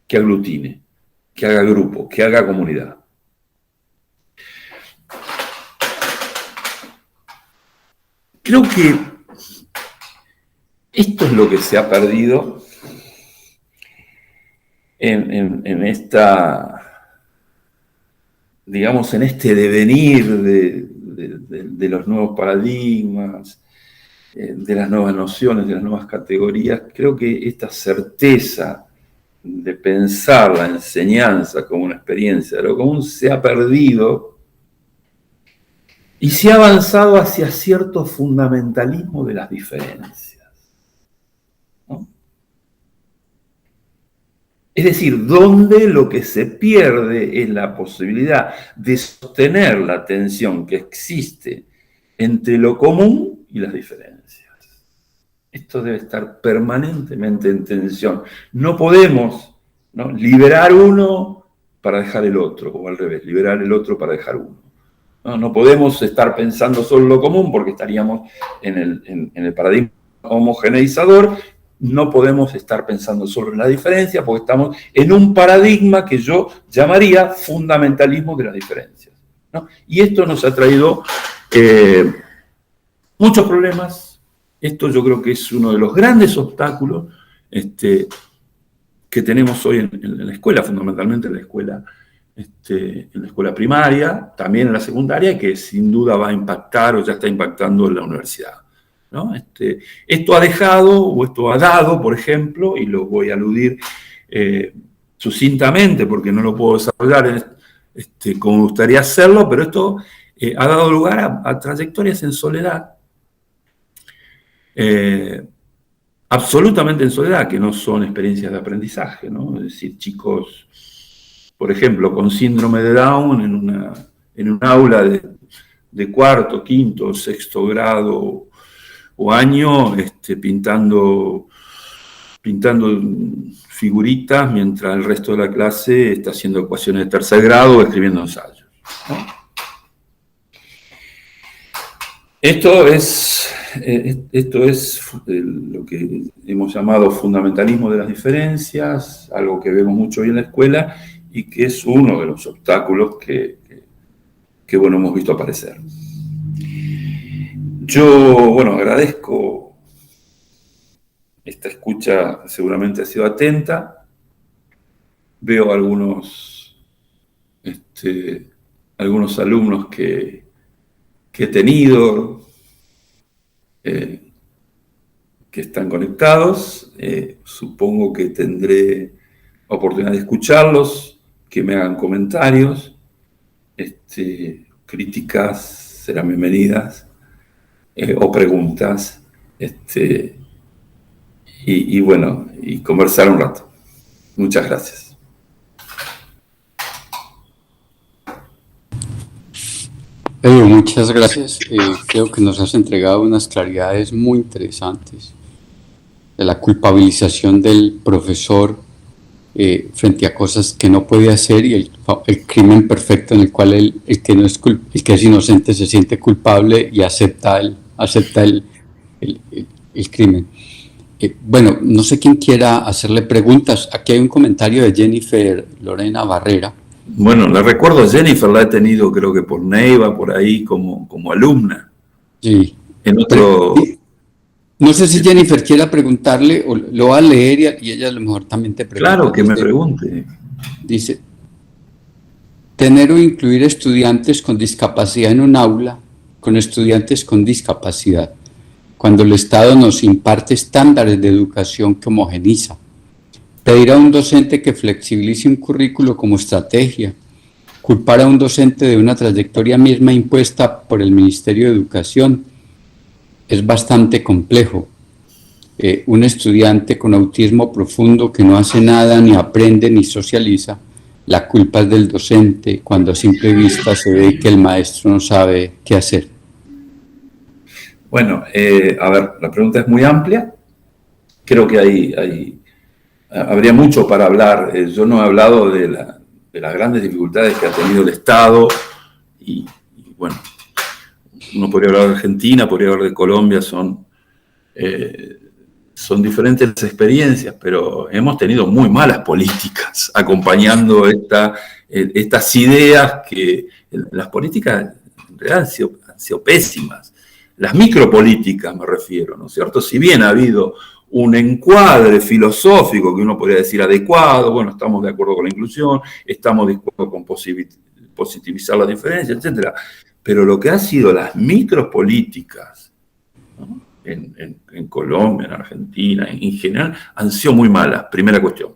que aglutine, que haga grupo, que haga comunidad. Creo que esto es lo que se ha perdido en esta, digamos, en este devenir de los nuevos paradigmas, de las nuevas nociones, de las nuevas categorías. Creo que esta certeza de pensar la enseñanza como una experiencia de lo común se ha perdido y se ha avanzado hacia cierto fundamentalismo de las diferencias, ¿no? Es decir, donde lo que se pierde es la posibilidad de sostener la tensión que existe entre lo común y las diferencias. Esto debe estar permanentemente en tensión. No podemos, ¿no?, liberar uno para dejar el otro, o al revés, liberar el otro para dejar uno. No podemos estar pensando solo lo común porque estaríamos en el paradigma homogeneizador no podemos estar pensando solo en la diferencia, porque estamos en un paradigma que yo llamaría fundamentalismo de las diferencias, ¿no? Y esto nos ha traído muchos problemas. Esto yo creo que es uno de los grandes obstáculos que tenemos hoy en la escuela, fundamentalmente en la escuela primaria, también en la secundaria, que sin duda va a impactar o ya está impactando en la universidad, ¿no? Esto ha dejado, o esto ha dado, por ejemplo, y lo voy a aludir sucintamente porque no lo puedo desarrollar como me gustaría hacerlo, pero esto ha dado lugar a trayectorias en soledad, absolutamente en soledad, que no son experiencias de aprendizaje, ¿no? Es decir, chicos, por ejemplo, con síndrome de Down en un aula de cuarto, quinto, sexto grado o año, pintando figuritas mientras el resto de la clase está haciendo ecuaciones de tercer grado o escribiendo ensayos, ¿no? Esto es lo que hemos llamado fundamentalismo de las diferencias, algo que vemos mucho hoy en la escuela y que es uno de los obstáculos que bueno, hemos visto aparecer. Yo, bueno, agradezco esta escucha, seguramente ha sido atenta. Veo algunos alumnos que he tenido, que están conectados. Supongo que tendré oportunidad de escucharlos, que me hagan comentarios. Críticas serán bienvenidas, o preguntas, y bueno, y conversar un rato. Muchas gracias. Muchas gracias. Creo que nos has entregado unas claridades muy interesantes de la culpabilización del profesor frente a cosas que no puede hacer y el crimen perfecto en el cual el que es inocente se siente culpable y acepta el crimen. Bueno, no sé quién quiera hacerle preguntas. Aquí hay un comentario de Jennifer Lorena Barrera. Bueno, la recuerdo a Jennifer, la he tenido creo que por Neiva, por ahí, como alumna. Sí. En otro... No sé si Jennifer quiera preguntarle, o lo va a leer y ella a lo mejor también te pregunta. Claro, que me pregunte. Dice, tener o incluir estudiantes con discapacidad en un aula con estudiantes con discapacidad, cuando el Estado nos imparte estándares de educación que homogeniza. Pedir a un docente que flexibilice un currículo como estrategia, culpar a un docente de una trayectoria misma impuesta por el Ministerio de Educación, es bastante complejo. Un estudiante con autismo profundo que no hace nada, ni aprende, ni socializa, la culpa es del docente, cuando a simple vista se ve que el maestro no sabe qué hacer. Bueno, a ver, la pregunta es muy amplia. Creo que habría mucho para hablar. Yo no he hablado de las grandes dificultades que ha tenido el Estado y bueno, uno podría hablar de Argentina, podría hablar de Colombia, son diferentes las experiencias, pero hemos tenido muy malas políticas acompañando estas ideas que las políticas en realidad han sido pésimas. Las micropolíticas me refiero, ¿no es cierto? Si bien ha habido un encuadre filosófico que uno podría decir adecuado, bueno, estamos de acuerdo con la inclusión, estamos de acuerdo con positivizar las diferencias, etc. Pero lo que han sido las micropolíticas, ¿no? En Colombia, en Argentina, en general, han sido muy malas, primera cuestión.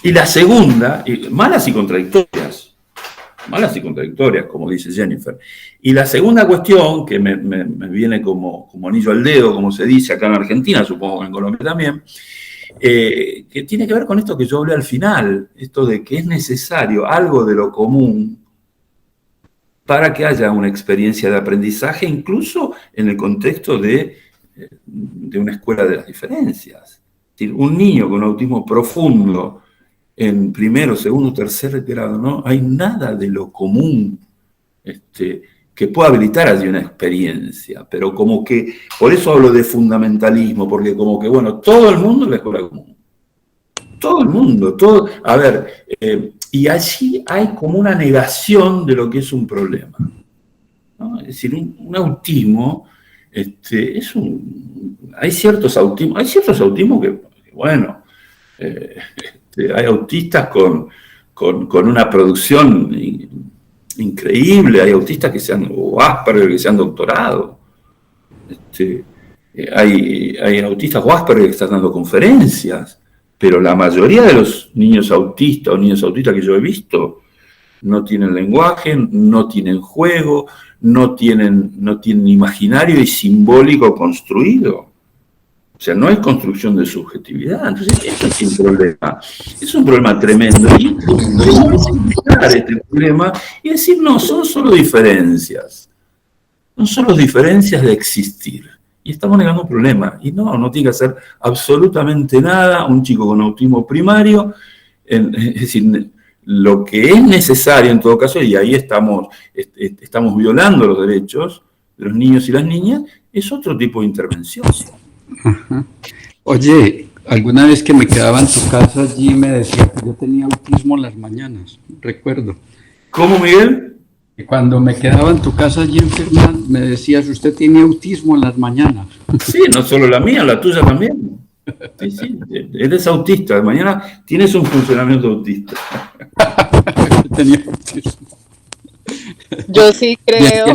Y la segunda, malas y contradictorias, como dice Jennifer. Y la segunda cuestión, que me viene como anillo al dedo, como se dice acá en Argentina, supongo que en Colombia también, que tiene que ver con esto que yo hablé al final, esto de que es necesario algo de lo común para que haya una experiencia de aprendizaje, incluso en el contexto de una escuela de las diferencias. Es decir, un niño con autismo profundo, en primero, segundo, tercer grado, no hay nada de lo común que que pueda habilitar allí una experiencia, pero como que, por eso hablo de fundamentalismo, porque como que, bueno, todo el mundo en la escuela común, todo el mundo, todo, a ver, y allí hay como una negación de lo que es un problema, ¿no? Es decir, un autismo, hay ciertos autismos que bueno, hay autistas con una producción increíble, hay autistas o Asperger que se han doctorado, hay autistas o Asperger que están dando conferencias, pero la mayoría de los niños autistas o niños autistas que yo he visto no tienen lenguaje, no tienen juego, no tienen imaginario y simbólico construido. O sea, no hay construcción de subjetividad. Entonces, esto es un problema. Es un problema tremendo. Y hay que explicar este problema y decir, no, son solo diferencias. Son solo diferencias de existir. Y estamos negando un problema. Y no tiene que hacer absolutamente nada un chico con autismo primario. Es decir, lo que es necesario en todo caso, y ahí estamos violando los derechos de los niños y las niñas, es otro tipo de intervención. Ajá. Oye, alguna vez que me quedaba en tu casa allí me decía que yo tenía autismo en las mañanas, recuerdo. ¿Cómo, Miguel? Que cuando me quedaba en tu casa allí en Fernán, me decías, usted tiene autismo en las mañanas. Sí, no solo la mía, la tuya también. Sí, eres autista, de mañana tienes un funcionamiento autista. Tenía autismo. Yo sí creo.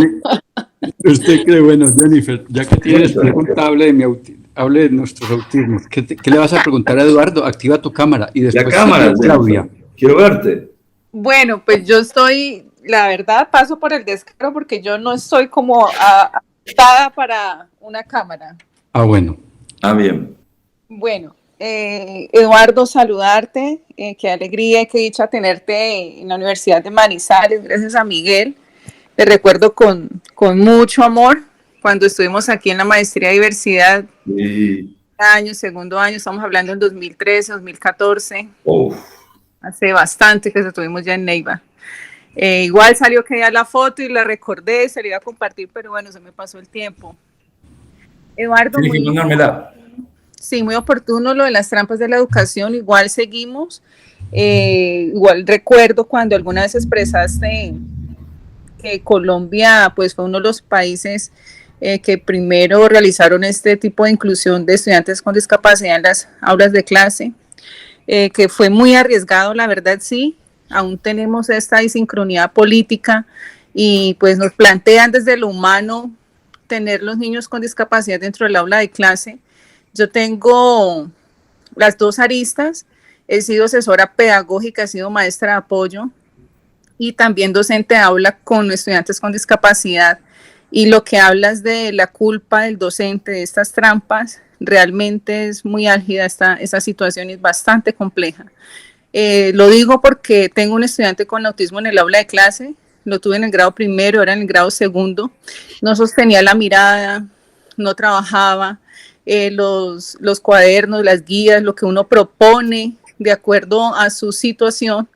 Usted cree, bueno, Jennifer, ya que tienes pregunta, hable de nuestros autismos. ¿Qué le vas a preguntar a Eduardo? Activa tu cámara y después la cámara, Claudia. Quiero verte. Bueno, pues yo estoy, la verdad, paso por el descaro porque yo no estoy como adaptada para una cámara. Ah, bueno. Ah, bien. Bueno, Eduardo, saludarte. Qué alegría y qué dicha tenerte en la Universidad de Manizales, gracias a Miguel. Te recuerdo con mucho amor cuando estuvimos aquí en la maestría de diversidad. Sí. Segundo año, estamos hablando en 2013, 2014. Uf. Hace bastante que estuvimos ya en Neiva. Igual salió que ya la foto y la recordé, se la iba a compartir, pero bueno, se me pasó el tiempo. Eduardo, Tienes que mandármela. Sí, muy oportuno lo de las trampas de la educación, igual seguimos. Igual recuerdo cuando alguna vez expresaste que Colombia pues fue uno de los países que primero realizaron este tipo de inclusión de estudiantes con discapacidad en las aulas de clase, que fue muy arriesgado, la verdad sí, aún tenemos esta disincronía política y pues nos plantean desde lo humano tener los niños con discapacidad dentro del aula de clase. Yo tengo las dos aristas, he sido asesora pedagógica, he sido maestra de apoyo y también docente de aula con estudiantes con discapacidad. Y lo que hablas de la culpa del docente de estas trampas, realmente es muy álgida esta situación, es bastante compleja. Lo digo porque tengo un estudiante con autismo en el aula de clase, lo tuve en el grado primero, ahora en el grado segundo, no sostenía la mirada, no trabajaba, los cuadernos, las guías, lo que uno propone de acuerdo a su situación,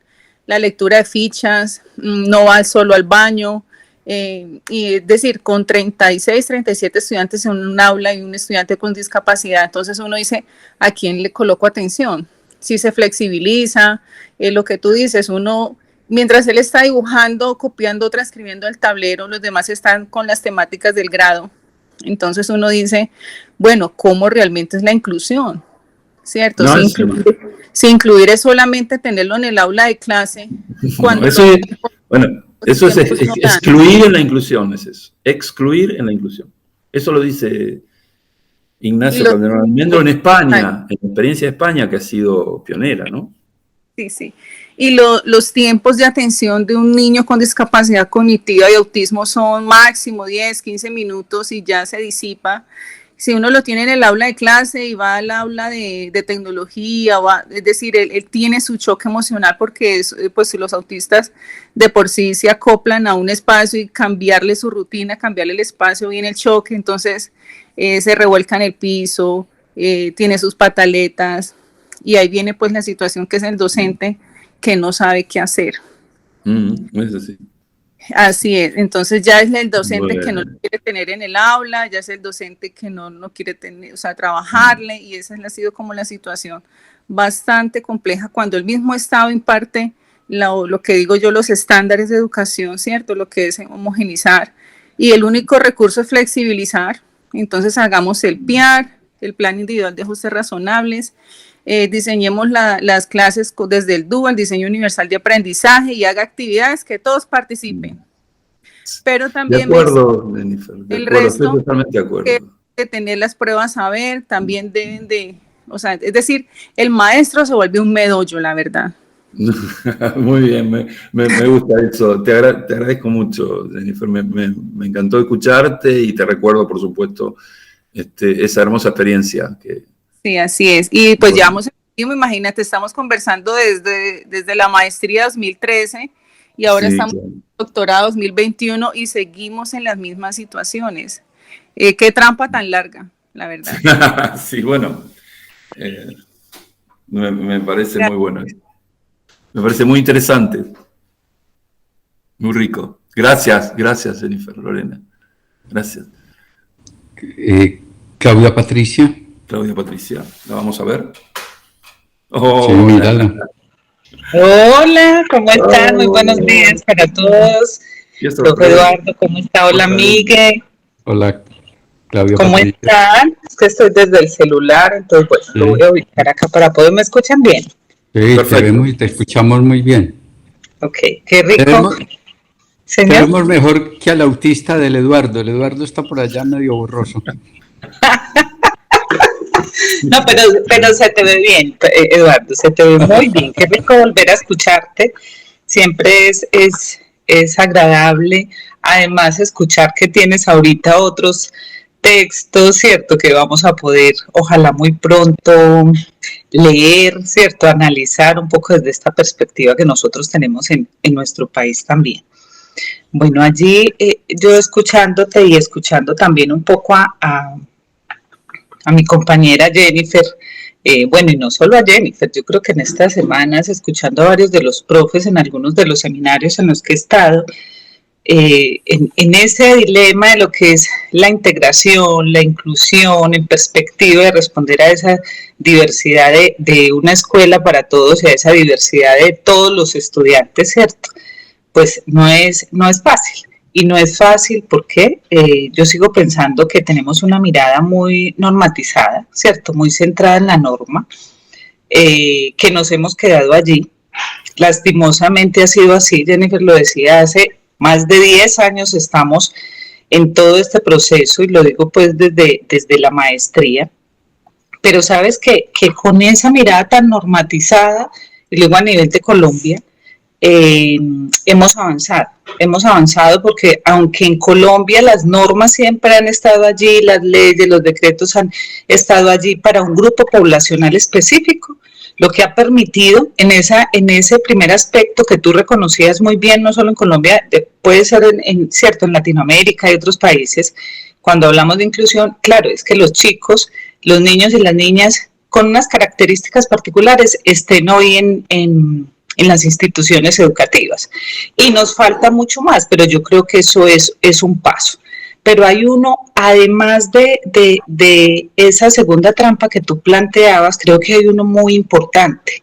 la lectura de fichas, no va solo al baño, y es decir, con 36, 37 estudiantes en un aula y un estudiante con discapacidad, entonces uno dice, ¿a quién le coloco atención? Si se flexibiliza, lo que tú dices, uno, mientras él está dibujando, copiando, transcribiendo el tablero, los demás están con las temáticas del grado. Entonces uno dice, bueno, ¿cómo realmente es la inclusión? ¿Cierto? No, si incluir es solamente tenerlo en el aula de clase. Cuando eso es excluir en la inclusión, es eso. Excluir en la inclusión. Eso lo dice Ignacio Calderón Almendro en España, en la experiencia de España, que ha sido pionera, ¿no? Sí, sí. Y los tiempos de atención de un niño con discapacidad cognitiva y autismo son máximo 10, 15 minutos y ya se disipa. Si uno lo tiene en el aula de clase y va al aula de tecnología, es decir, él tiene su choque emocional porque pues los autistas de por sí se acoplan a un espacio y cambiarle su rutina, cambiarle el espacio, viene el choque, entonces se revuelca en el piso, tiene sus pataletas y ahí viene pues la situación que es el docente que no sabe qué hacer. Es así. Así es, entonces ya es el docente Bueno. que no lo quiere tener en el aula, ya es el docente que no quiere tener, o sea, trabajarle, y esa ha sido como la situación bastante compleja cuando el mismo Estado imparte lo que digo yo, los estándares de educación, ¿cierto? Lo que es homogenizar, y el único recurso es flexibilizar. Entonces hagamos el PIAR, el Plan Individual de Ajustes Razonables, diseñemos las clases desde el DUA, el Diseño Universal de Aprendizaje, y haga actividades que todos participen. Pero también de acuerdo, Jennifer, el resto, estoy totalmente de acuerdo. De tener las pruebas a ver, también deben de, o sea, es decir, el maestro se vuelve un medollo, la verdad. Muy bien, me gusta eso. Te agradezco mucho, Jennifer. Me encantó escucharte y te recuerdo, por supuesto, esa hermosa experiencia. Sí, así es. Y pues llevamos el tiempo, imagínate, estamos conversando desde la maestría 2013 y ahora estamos en el doctorado 2021 y seguimos en las mismas situaciones. Qué trampa tan larga, la verdad. Sí, bueno, me parece muy bueno. Me parece muy interesante, muy rico. Gracias, Jennifer, Lorena. Gracias. Claudia Patricia. Claudia Patricia, ¿la vamos a ver? Oh, sí, mírala. Hola, ¿cómo están? Muy buenos días para todos. Profe Eduardo, ¿cómo está? Hola, Miguel. Hola, Claudia ¿Cómo Patricia. están? Es que estoy desde el celular, entonces bueno, lo voy a ubicar acá para poder. ¿Me escuchan bien? Sí, te vemos y te escuchamos muy bien. Ok, qué rico. Te vemos mejor que al autista del Eduardo. El Eduardo está por allá medio borroso. No, pero se te ve bien, Eduardo, se te ve muy bien. Qué rico volver a escucharte. Siempre es agradable. Además, escuchar que tienes ahorita otros textos, ¿cierto? Que vamos a poder, ojalá muy pronto, leer, ¿cierto? Analizar un poco desde esta perspectiva que nosotros tenemos en nuestro país también. Bueno, allí yo escuchándote y escuchando también un poco a mi compañera Jennifer, bueno, y no solo a Jennifer, yo creo que en estas semanas, escuchando a varios de los profes en algunos de los seminarios en los que he estado, en ese dilema de lo que es la integración, la inclusión, en perspectiva de responder a esa diversidad de una escuela para todos y a esa diversidad de todos los estudiantes, ¿cierto? Pues no es fácil. Y no es fácil porque yo sigo pensando que tenemos una mirada muy normatizada, ¿cierto? Muy centrada en la norma, que nos hemos quedado allí. Lastimosamente ha sido así, Jennifer lo decía, hace más de 10 años estamos en todo este proceso, y lo digo pues desde la maestría, pero sabes que con esa mirada tan normatizada, y luego a nivel de Colombia, hemos avanzado porque aunque en Colombia las normas siempre han estado allí, las leyes, los decretos han estado allí para un grupo poblacional específico, lo que ha permitido en ese primer aspecto que tú reconocías muy bien, no solo en Colombia, puede ser cierto, en Latinoamérica y otros países, cuando hablamos de inclusión, claro, es que los chicos, los niños y las niñas con unas características particulares estén hoy en las instituciones educativas. Y nos falta mucho más, pero yo creo que eso es un paso. Pero hay uno, además de esa segunda trampa que tú planteabas, creo que hay uno muy importante,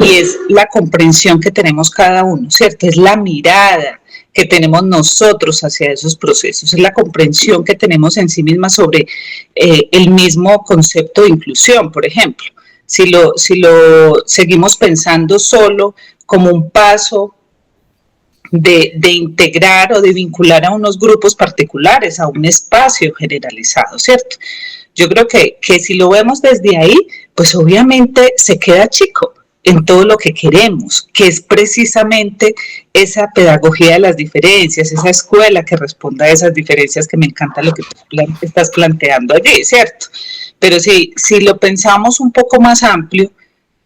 y es la comprensión que tenemos cada uno, ¿cierto? Es la mirada que tenemos nosotros hacia esos procesos, es la comprensión que tenemos en sí misma sobre el mismo concepto de inclusión, por ejemplo. Si lo seguimos pensando solo como un paso de integrar o de vincular a unos grupos particulares, a un espacio generalizado, ¿cierto? Yo creo que si lo vemos desde ahí, pues obviamente se queda chico en todo lo que queremos, que es precisamente esa pedagogía de las diferencias, esa escuela que responda a esas diferencias, que me encanta lo que tú estás planteando allí, ¿cierto? Pero si lo pensamos un poco más amplio,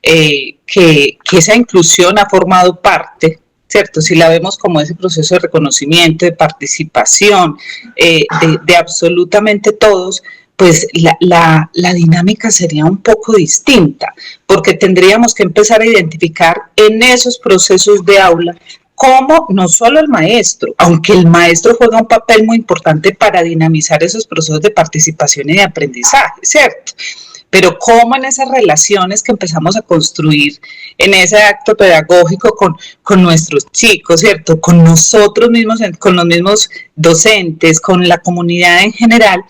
que esa inclusión ha formado parte, ¿cierto? Si la vemos como ese proceso de reconocimiento, de participación, de absolutamente todos, pues la dinámica sería un poco distinta, porque tendríamos que empezar a identificar en esos procesos de aula cómo no solo el maestro, aunque el maestro juega un papel muy importante para dinamizar esos procesos de participación y de aprendizaje, ¿cierto? Pero cómo en esas relaciones que empezamos a construir, en ese acto pedagógico con nuestros chicos, ¿cierto? Con nosotros mismos, con los mismos docentes, con la comunidad en general,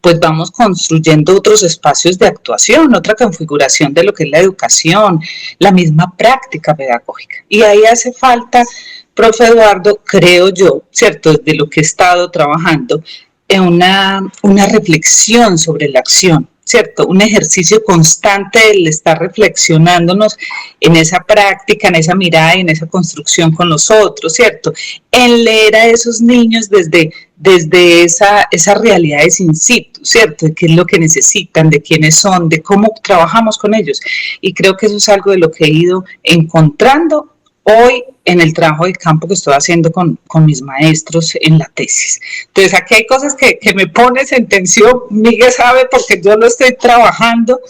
pues vamos construyendo otros espacios de actuación, otra configuración de lo que es la educación, la misma práctica pedagógica. Y ahí hace falta, profe Eduardo, creo yo, ¿cierto? Desde lo que he estado trabajando, en una reflexión sobre la acción, ¿cierto? Un ejercicio constante del estar reflexionándonos en esa práctica, en esa mirada y en esa construcción con los otros, ¿cierto? En leer a esos niños desde esas realidades in situ, ¿cierto? De qué es lo que necesitan, de quiénes son, de cómo trabajamos con ellos. Y creo que eso es algo de lo que he ido encontrando hoy en el trabajo de campo que estoy haciendo con mis maestros en la tesis. Entonces, aquí hay cosas que me pones en tensión, Miguel sabe, porque yo lo estoy trabajando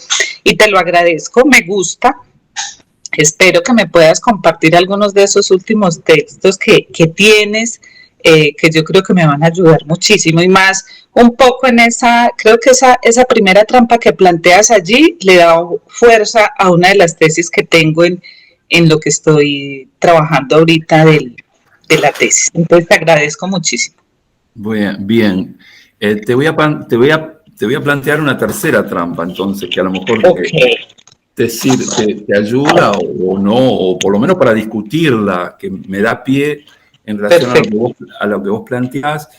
y te lo agradezco, me gusta. Espero que me puedas compartir algunos de esos últimos textos que tienes, que yo creo que me van a ayudar muchísimo, y más un poco en creo que esa primera trampa que planteas allí le da fuerza a una de las tesis que tengo en lo que estoy trabajando ahorita de la tesis. Entonces te agradezco muchísimo. Bien. Te voy a plantear una tercera trampa, entonces, que a lo mejor te ayuda o no, o por lo menos para discutirla, que me da pie en relación a lo que vos planteás,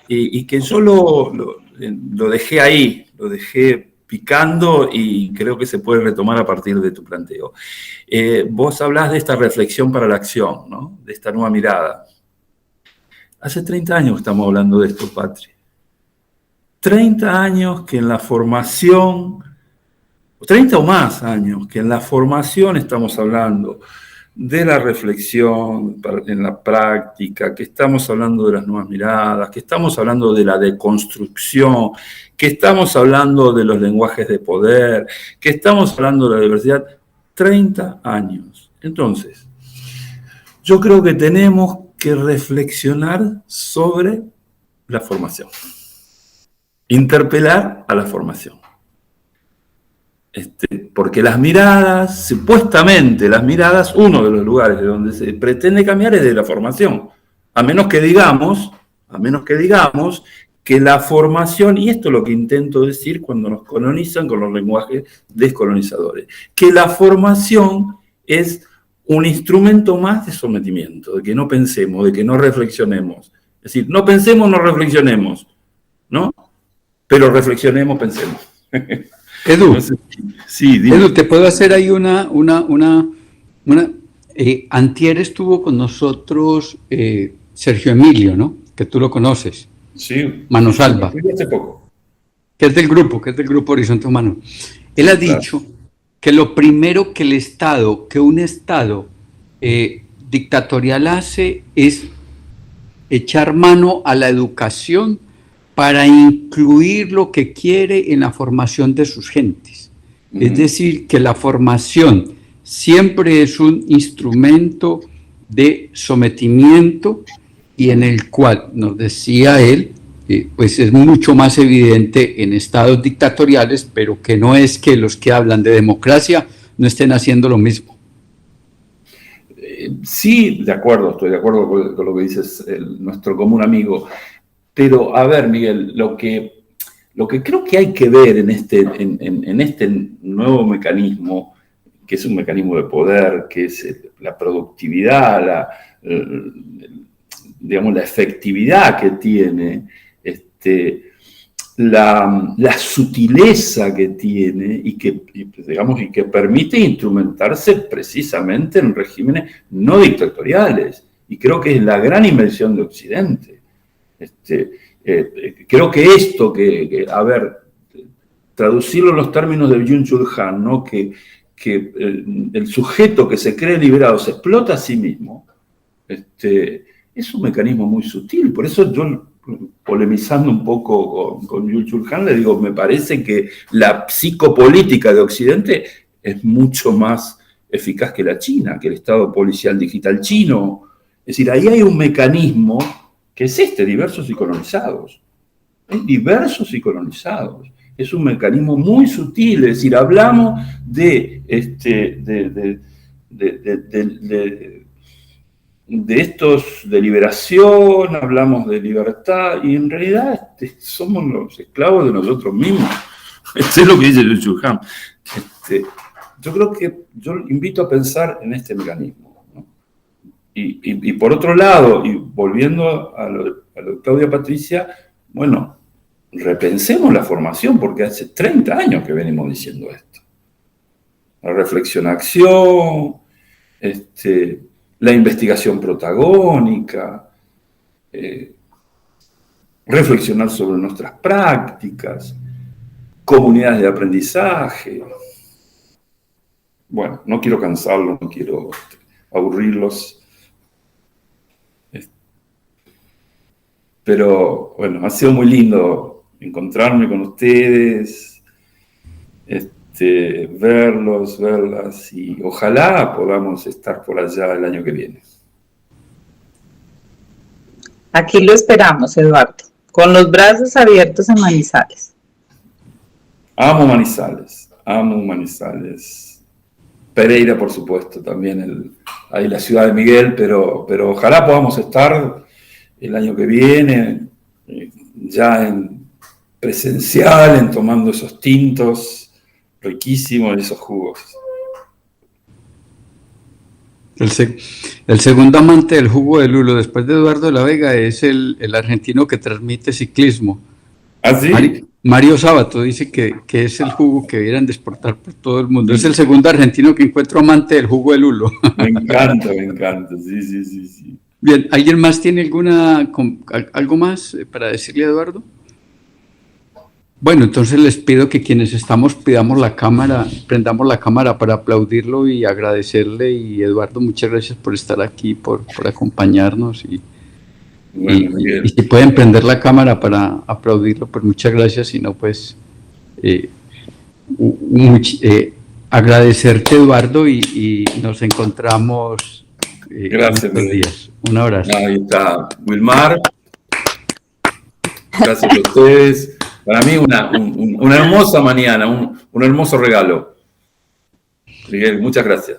y que yo lo dejé ahí, lo dejé picando y creo que se puede retomar a partir de tu planteo. Vos hablás de esta reflexión para la acción, ¿no? De esta nueva mirada. Hace 30 años estamos hablando de esto, Patri. 30 años que en la formación, 30 o más años que en la formación estamos hablando de la reflexión en la práctica, que estamos hablando de las nuevas miradas, que estamos hablando de la deconstrucción, que estamos hablando de los lenguajes de poder, que estamos hablando de la diversidad. 30 años. Entonces, yo creo que tenemos que reflexionar sobre la formación. Interpelar a la formación. Porque las miradas, supuestamente las miradas, uno de los lugares de donde se pretende cambiar es de la formación. A menos que digamos que la formación, y esto es lo que intento decir cuando nos colonizan con los lenguajes descolonizadores, que la formación es un instrumento más de sometimiento, de que no pensemos, de que no reflexionemos. Es decir, no pensemos, no reflexionemos, ¿no? Pero reflexionemos, pensemos. Edu, sí, dime. Edu, te puedo hacer ahí antier estuvo con nosotros Sergio Emilio, ¿no? Que tú lo conoces. Sí. Manosalva. Hace poco. Que es del grupo Horizonte Humano. Él ha dicho que lo primero que un Estado dictatorial hace es echar mano a la educación para incluir lo que quiere en la formación de sus gentes. Es decir, que la formación siempre es un instrumento de sometimiento y en el cual, nos decía él, pues es mucho más evidente en estados dictatoriales, pero que no es que los que hablan de democracia no estén haciendo lo mismo. Sí, estoy de acuerdo con lo que dices nuestro común amigo. Pero, a ver, Miguel, lo que creo que hay que ver en este nuevo mecanismo, que es un mecanismo de poder, que es la productividad, digamos, la efectividad que tiene, la sutileza que tiene y que permite instrumentarse precisamente en regímenes no dictatoriales. Y creo que es la gran invención de Occidente. Creo que esto, traducirlo en los términos de Byung-Chul Han, ¿no? que el sujeto que se cree liberado se explota a sí mismo, es un mecanismo muy sutil. Por eso yo, polemizando un poco con Byung-Chul Han, le digo, me parece que la psicopolítica de Occidente es mucho más eficaz que la China, que el Estado policial digital chino, Es decir, ahí hay un mecanismo que es diversos y colonizados. Diversos y colonizados. Es un mecanismo muy sutil, es decir, hablamos de estos de liberación, hablamos de libertad, y en realidad somos los esclavos de nosotros mismos. Eso es lo que dice Yu Han. Yo creo que yo invito a pensar en este mecanismo, ¿no? Y por otro lado, y volviendo a lo de Claudia Patricia, bueno, repensemos la formación, porque hace 30 años que venimos diciendo esto. La reflexión-acción, la investigación protagónica, reflexionar sobre nuestras prácticas, comunidades de aprendizaje. Bueno, no quiero cansarlos, no quiero aburrirlos. Pero bueno, ha sido muy lindo encontrarme con ustedes, verlos, verlas, y ojalá podamos estar por allá el año que viene. Aquí lo esperamos, Eduardo, con los brazos abiertos en Manizales. Amo Manizales. Pereira, por supuesto, también ahí la ciudad de Miguel, pero ojalá podamos estar el año que viene, ya en presencial, tomando esos tintos riquísimos, esos jugos. El segundo amante del jugo de lulo, después de Eduardo de la Vega, es el argentino que transmite ciclismo. ¿Ah, sí? Mario Sábato dice que es el jugo que debieran de exportar por todo el mundo. Es el segundo argentino que encuentro amante del jugo de lulo. Me encanta, sí. Bien, ¿alguien más tiene algo más para decirle a Eduardo? Bueno, entonces les pido que quienes estamos prendamos la cámara para aplaudirlo y agradecerle. Y Eduardo, muchas gracias por estar aquí, por acompañarnos. Y si pueden prender la cámara para aplaudirlo, pues muchas gracias. Si no, pues agradecerte, Eduardo, y nos encontramos gracias, en estos días. Un abrazo. Ahí está, Wilmar. Gracias a ustedes. Para mí una hermosa mañana, un hermoso regalo. Miguel, muchas gracias.